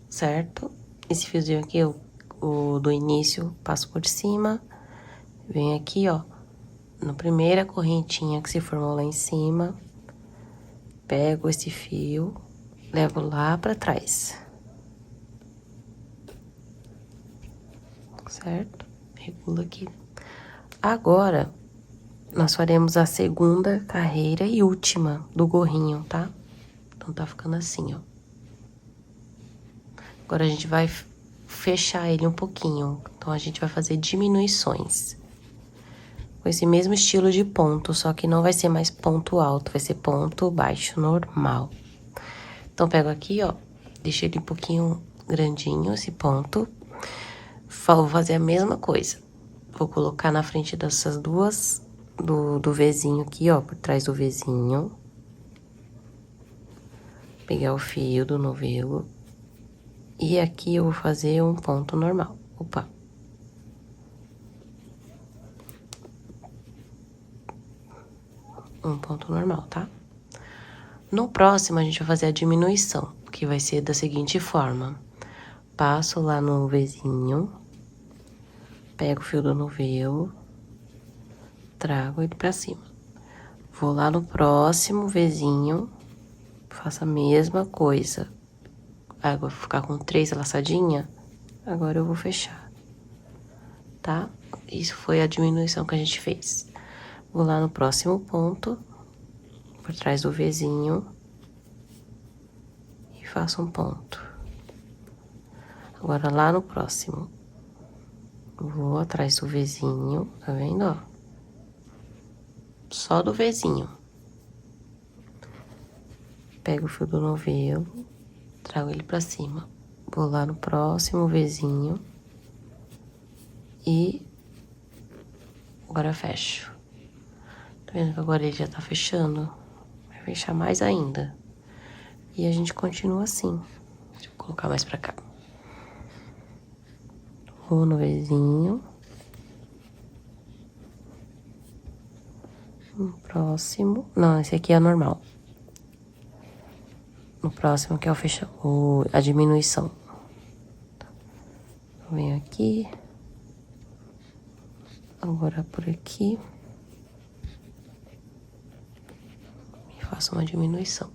certo? Esse fiozinho aqui, o do início, passo por cima. Venho aqui, ó, na primeira correntinha que se formou lá em cima. Pego esse fio, levo lá pra trás. Certo? Regulo aqui. Agora, nós faremos a segunda carreira e última do gorrinho, tá? Então, tá ficando assim, ó. Agora, a gente vai fechar ele um pouquinho. Então, a gente vai fazer diminuições. Com esse mesmo estilo de ponto, só que não vai ser mais ponto alto, vai ser ponto baixo normal. Então, pego aqui, ó, deixo ele um pouquinho grandinho, esse ponto. Vou fazer a mesma coisa. Vou colocar na frente dessas duas, do Vzinho aqui, ó, por trás do Vzinho. Pegar o fio do novelo. E aqui eu vou fazer um ponto normal. Opa! Um ponto normal, tá? No próximo, a gente vai fazer a diminuição, que vai ser da seguinte forma. Passo lá no Vzinho, pego o fio do novelo, trago ele pra cima. Vou lá no próximo Vzinho, faço a mesma coisa. Aí, vou ficar com 3 laçadinhas, agora eu vou fechar, tá? Isso foi a diminuição que a gente fez. Vou lá no próximo ponto, por trás do Vzinho, e faço um ponto. Agora, lá no próximo, vou atrás do Vzinho, tá vendo, ó? Só do Vzinho. Pego o fio do novelo, trago ele pra cima. Vou lá no próximo Vzinho e agora fecho. Tá vendo que agora ele já tá fechando? Vai fechar mais ainda. E a gente continua assim. Deixa eu colocar mais pra cá. Vou no Vzinho. No próximo... Não, esse aqui é normal. No próximo que é a diminuição. Venho aqui. Agora por aqui. E faço uma diminuição.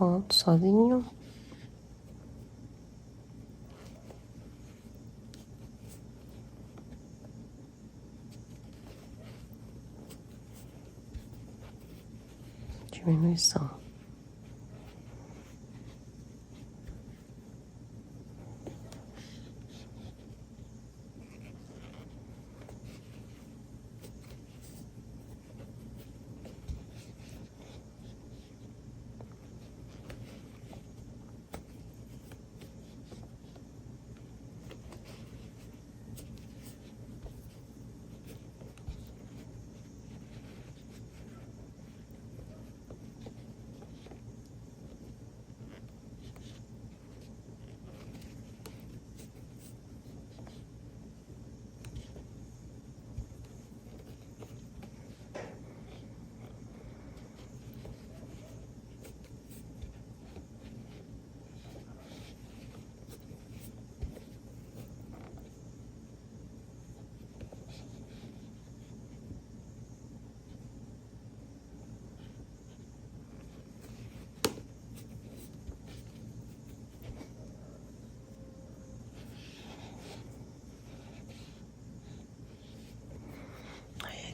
pontos sozinho. Diminuição.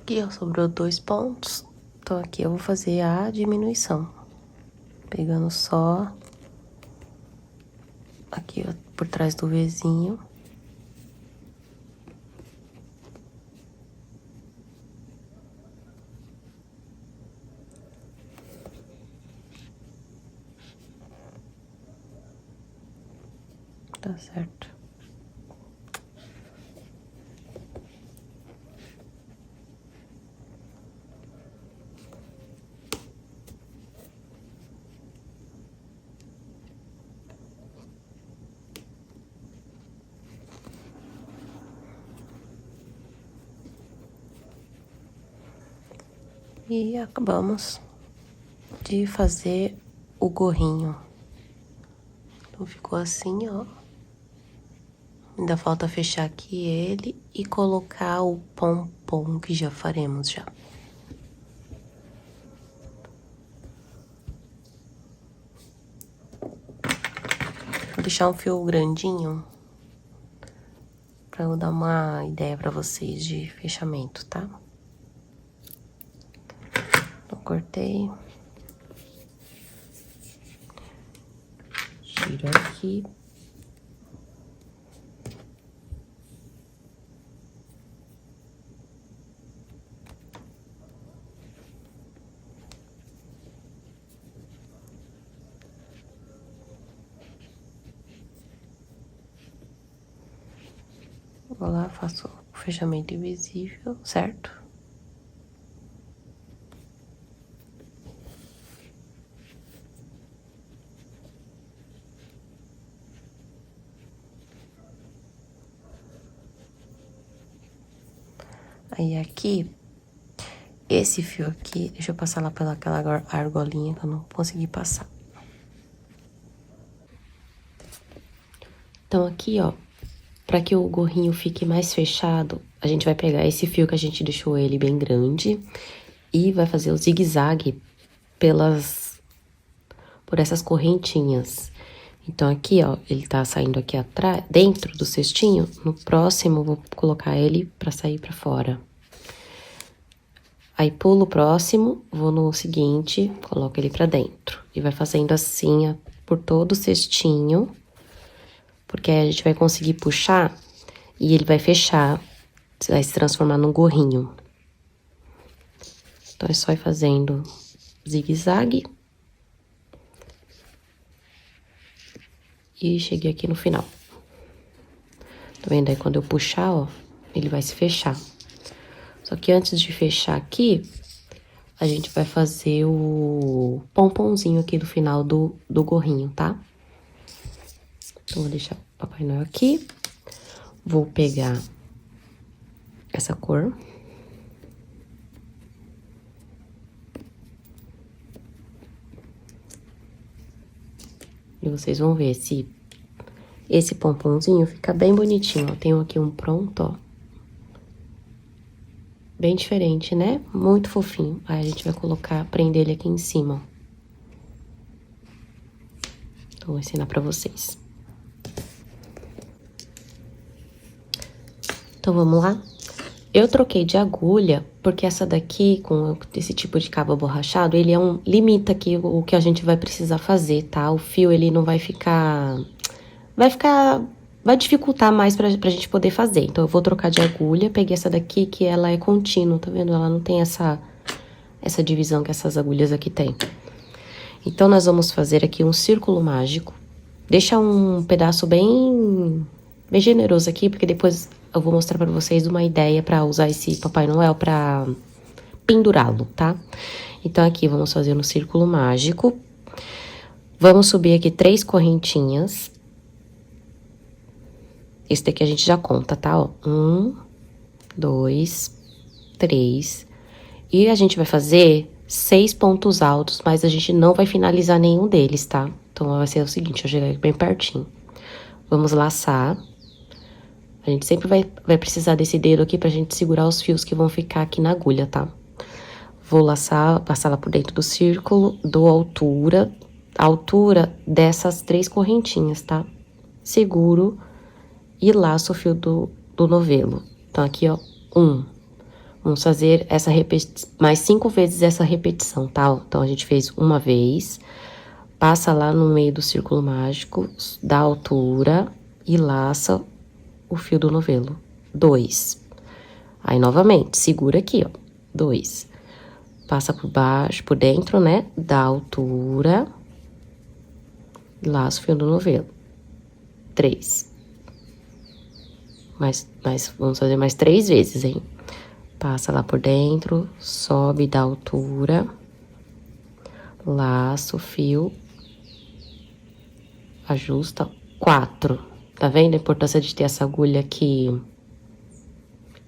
Aqui, ó, sobrou 2 pontos. Então, aqui eu vou fazer a diminuição. Pegando só aqui, ó, por trás do Vzinho. Tá certo. E acabamos de fazer o gorrinho. Então, ficou assim, ó. Ainda falta fechar aqui ele e colocar o pompom que já faremos já. Vou deixar um fio grandinho pra eu dar uma ideia pra vocês de fechamento, tá? Então, cortei. Tiro aqui. Vou lá, faço o fechamento invisível, certo? Aí aqui, esse fio aqui, deixa eu passar lá pelaquela argolinha que eu não consegui passar. Então aqui, ó, pra que o gorrinho fique mais fechado, a gente vai pegar esse fio que a gente deixou ele bem grande e vai fazer o zigue-zague por essas correntinhas. Então aqui, ó, ele tá saindo aqui atrás, dentro do cestinho. No próximo, eu vou colocar ele pra sair pra fora. Aí pulo o próximo, vou no seguinte, coloco ele pra dentro. E vai fazendo assim, ó, por todo o cestinho. Porque aí a gente vai conseguir puxar e ele vai fechar, vai se transformar num gorrinho. Então, é só ir fazendo zigue-zague. E cheguei aqui no final. Tá vendo? Aí, quando eu puxar, ó, ele vai se fechar. Só que antes de fechar aqui, a gente vai fazer o pomponzinho aqui do final do gorrinho, tá? Então, vou deixar o Papai Noel aqui. Vou pegar essa cor. E vocês vão ver se esse pomponzinho fica bem bonitinho, ó. Tenho aqui um pronto, ó. Bem diferente, né? Muito fofinho. Aí a gente vai colocar, prender ele aqui em cima. Então, vou ensinar pra vocês. Então, vamos lá? Eu troquei de agulha, porque essa daqui, com esse tipo de cabo aborrachado, ele limita aqui o que a gente vai precisar fazer, tá? O fio, ele não vai ficar... Vai dificultar mais pra gente poder fazer. Então, eu vou trocar de agulha, peguei essa daqui, que ela é contínua, tá vendo? Ela não tem essa divisão que essas agulhas aqui tem. Então, nós vamos fazer aqui um círculo mágico. Deixa um pedaço bem generoso aqui, porque depois eu vou mostrar pra vocês uma ideia pra usar esse Papai Noel pra pendurá-lo, tá? Então, aqui vamos fazer um círculo mágico. Vamos subir aqui 3 correntinhas. Esse daqui a gente já conta, tá? Ó, 1, 2, 3. E a gente vai fazer 6 pontos altos, mas a gente não vai finalizar nenhum deles, tá? Então, vai ser o seguinte, eu chegar aqui bem pertinho. Vamos laçar. A gente sempre vai precisar desse dedo aqui pra gente segurar os fios que vão ficar aqui na agulha, tá? Vou laçar, passar lá por dentro do círculo, dou a altura dessas 3 correntinhas, tá? Seguro e laço o fio do novelo. Então, aqui, ó, 1. Vamos fazer essa mais 5 vezes essa repetição, tá? Então, a gente fez uma vez, passa lá no meio do círculo mágico, dá altura e laça o fio do novelo. 2. Aí, novamente, segura aqui, ó. 2. Passa por baixo, por dentro, né? Dá altura e laça o fio do novelo. 3. Vamos fazer mais 3 vezes, hein? Passa lá por dentro, sobe, dá altura, laça o fio, ajusta. 4. Tá vendo a importância de ter essa agulha aqui,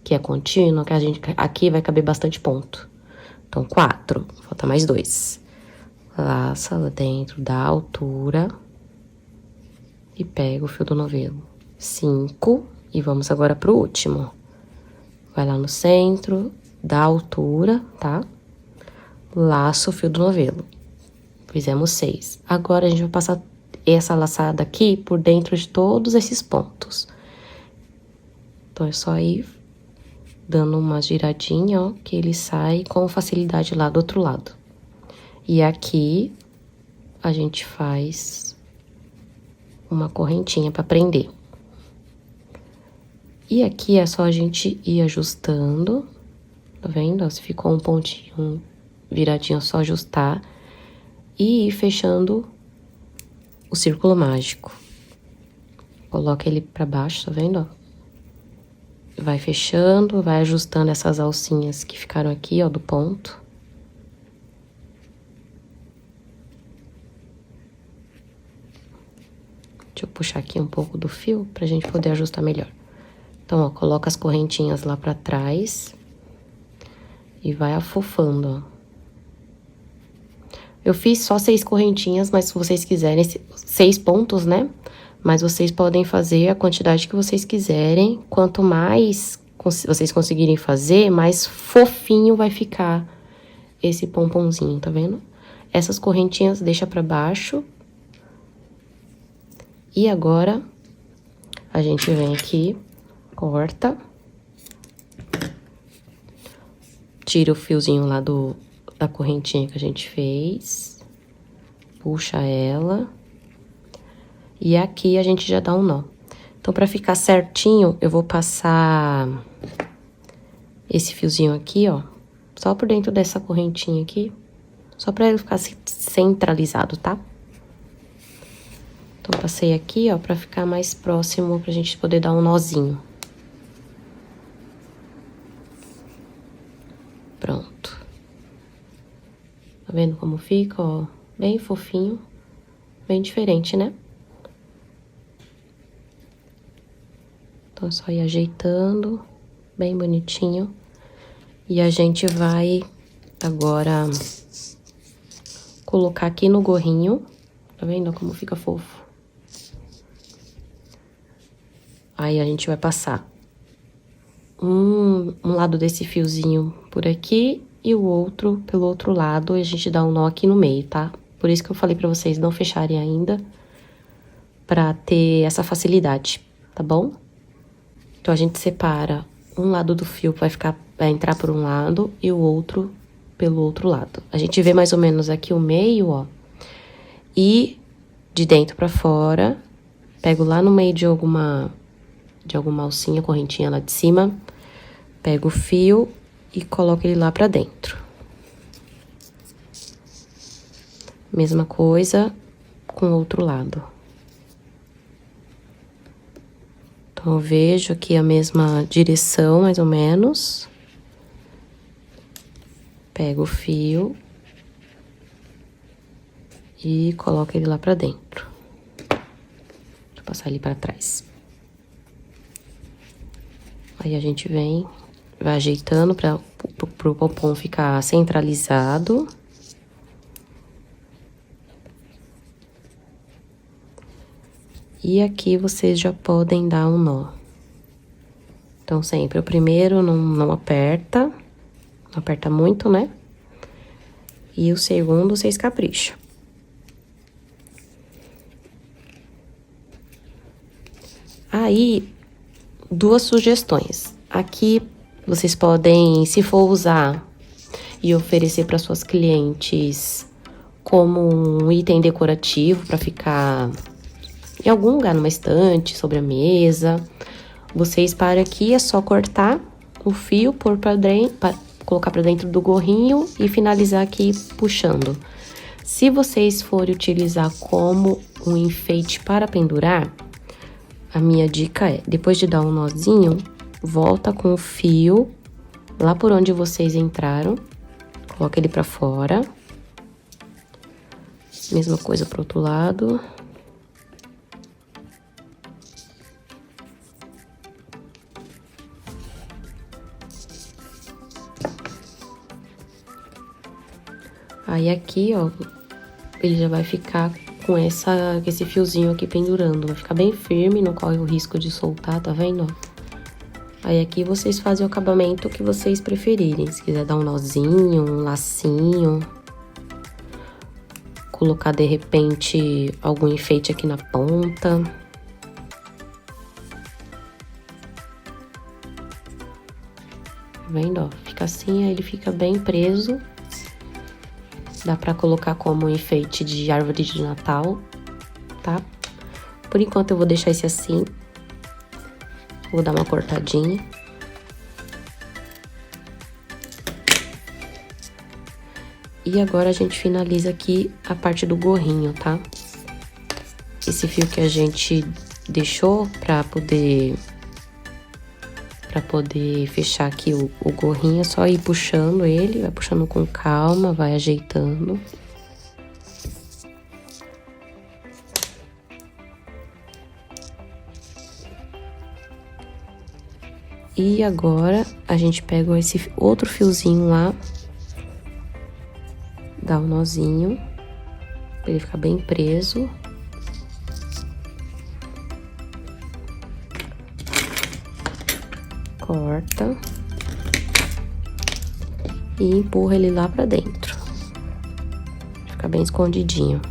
que é contínua, que aqui vai caber bastante ponto. Então, 4, falta mais 2. Laça lá dentro, dá altura e pega o fio do novelo. 5, e vamos agora pro último. Vai lá no centro, dá altura, tá? Laça o fio do novelo. Fizemos 6. Agora, a gente vai passar essa laçada aqui por dentro de todos esses pontos. Então, é só ir dando uma giradinha, ó, que ele sai com facilidade lá do outro lado. E aqui, a gente faz uma correntinha pra prender. E aqui é só a gente ir ajustando, tá vendo? Se ficou um pontinho viradinho, é só ajustar e ir fechando o círculo mágico. Coloca ele pra baixo, tá vendo? Vai fechando, vai ajustando essas alcinhas que ficaram aqui, ó, do ponto. Deixa eu puxar aqui um pouco do fio pra gente poder ajustar melhor. Então, ó, coloca as correntinhas lá pra trás e vai afofando, ó. Eu fiz só 6 correntinhas, mas se vocês quiserem, 6 pontos, né? Mas vocês podem fazer a quantidade que vocês quiserem. Quanto mais vocês conseguirem fazer, mais fofinho vai ficar esse pomponzinho, tá vendo? Essas correntinhas deixa pra baixo. E agora, a gente vem aqui, corta. Tira o fiozinho lá da correntinha que a gente fez. Puxa ela. E aqui a gente já dá um nó. Então, pra ficar certinho, eu vou passar esse fiozinho aqui, ó. Só por dentro dessa correntinha aqui. Só pra ele ficar centralizado, tá? Então, passei aqui, ó, pra ficar mais próximo, pra gente poder dar um nozinho. Pronto. Tá vendo como fica, ó? Bem fofinho. Bem diferente, né? Então, é só ir ajeitando, bem bonitinho. E a gente vai agora colocar aqui no gorrinho. Tá vendo como fica fofo? Aí, a gente vai passar um lado desse fiozinho por aqui e o outro pelo outro lado. E a gente dá um nó aqui no meio, tá? Por isso que eu falei pra vocês não fecharem ainda. pra ter essa facilidade, tá bom? Então, a gente separa um lado do fio, vai entrar por um lado e o outro pelo outro lado. A gente vê mais ou menos aqui o meio, ó. E de dentro pra fora, pego lá no meio de alguma alcinha, correntinha lá de cima, pego o fio e coloco ele lá pra dentro. Mesma coisa com o outro lado. Então, eu vejo aqui a mesma direção, mais ou menos. Pego o fio e coloco ele lá pra dentro. Deixa eu passar ele pra trás. Aí a gente vai ajeitando pro pompom ficar centralizado. E aqui vocês já podem dar um nó. Então, sempre o primeiro não aperta, não aperta muito, né? E o segundo vocês capricham. Aí, duas sugestões. Aqui, vocês podem, se for usar e oferecer para suas clientes como um item decorativo para ficar em algum lugar, numa estante, sobre a mesa. Vocês param aqui, é só cortar o fio, colocar para dentro do gorrinho e finalizar aqui puxando. Se vocês forem utilizar como um enfeite para pendurar, a minha dica é, depois de dar um nozinho, volta com o fio lá por onde vocês entraram, coloca ele para fora. Mesma coisa pro outro lado. Aí aqui, ó, ele já vai ficar com esse fiozinho aqui pendurando. Vai ficar bem firme, não corre o risco de soltar, tá vendo? Aí aqui vocês fazem o acabamento que vocês preferirem. Se quiser dar um nozinho, um lacinho. Colocar, de repente, algum enfeite aqui na ponta. Tá vendo, ó? Fica assim, aí ele fica bem preso. Dá pra colocar como enfeite de árvore de Natal, tá? Por enquanto eu vou deixar esse assim. Vou dar uma cortadinha. E agora a gente finaliza aqui a parte do gorrinho, tá? Esse fio que a gente deixou pra poder fechar aqui o gorrinho, é só ir puxando ele, vai puxando com calma, vai ajeitando. E agora, a gente pega esse outro fiozinho lá, dá um nozinho, pra ele ficar bem preso. Corta. E empurra ele lá pra dentro. Fica bem escondidinho.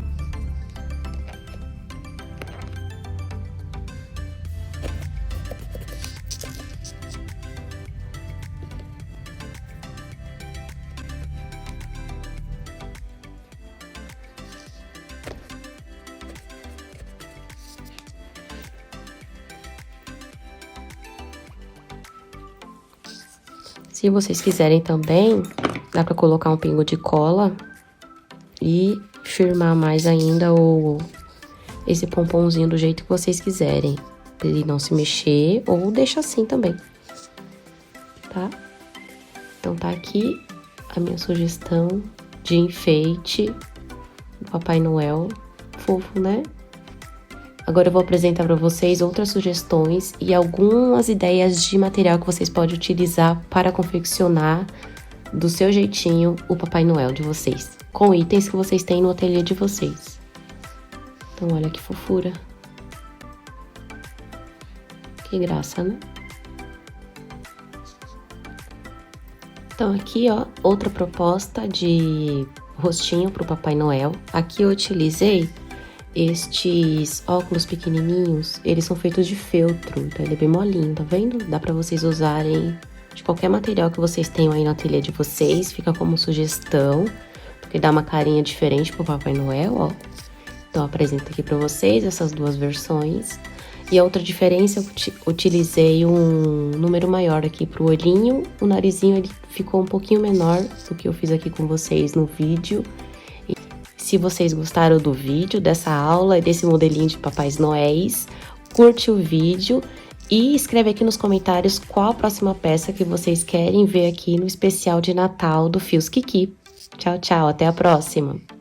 Se vocês quiserem também, dá pra colocar um pingo de cola e firmar mais ainda esse pomponzinho do jeito que vocês quiserem. Pra ele não se mexer, ou deixa assim também, tá? Então, tá aqui a minha sugestão de enfeite do Papai Noel. Fofo, né? Agora eu vou apresentar para vocês outras sugestões e algumas ideias de material que vocês podem utilizar para confeccionar do seu jeitinho o Papai Noel de vocês, com itens que vocês têm no ateliê de vocês. Então, olha que fofura. Que graça, né? Então, aqui, ó, outra proposta de rostinho pro Papai Noel. Aqui eu utilizei Estes óculos pequenininhos, eles são feitos de feltro, então ele é bem molinho, tá vendo? Dá pra vocês usarem de qualquer material que vocês tenham aí na ateliê de vocês, fica como sugestão, porque dá uma carinha diferente pro Papai Noel, ó. Então, apresento aqui pra vocês essas duas versões. E a outra diferença, eu utilizei um número maior aqui pro olhinho, o narizinho ele ficou um pouquinho menor do que eu fiz aqui com vocês no vídeo. E se vocês gostaram do vídeo, dessa aula e desse modelinho de Papais Noéis, curte o vídeo e escreve aqui nos comentários qual a próxima peça que vocês querem ver aqui no especial de Natal do Fios Kiki. Tchau, tchau, até a próxima!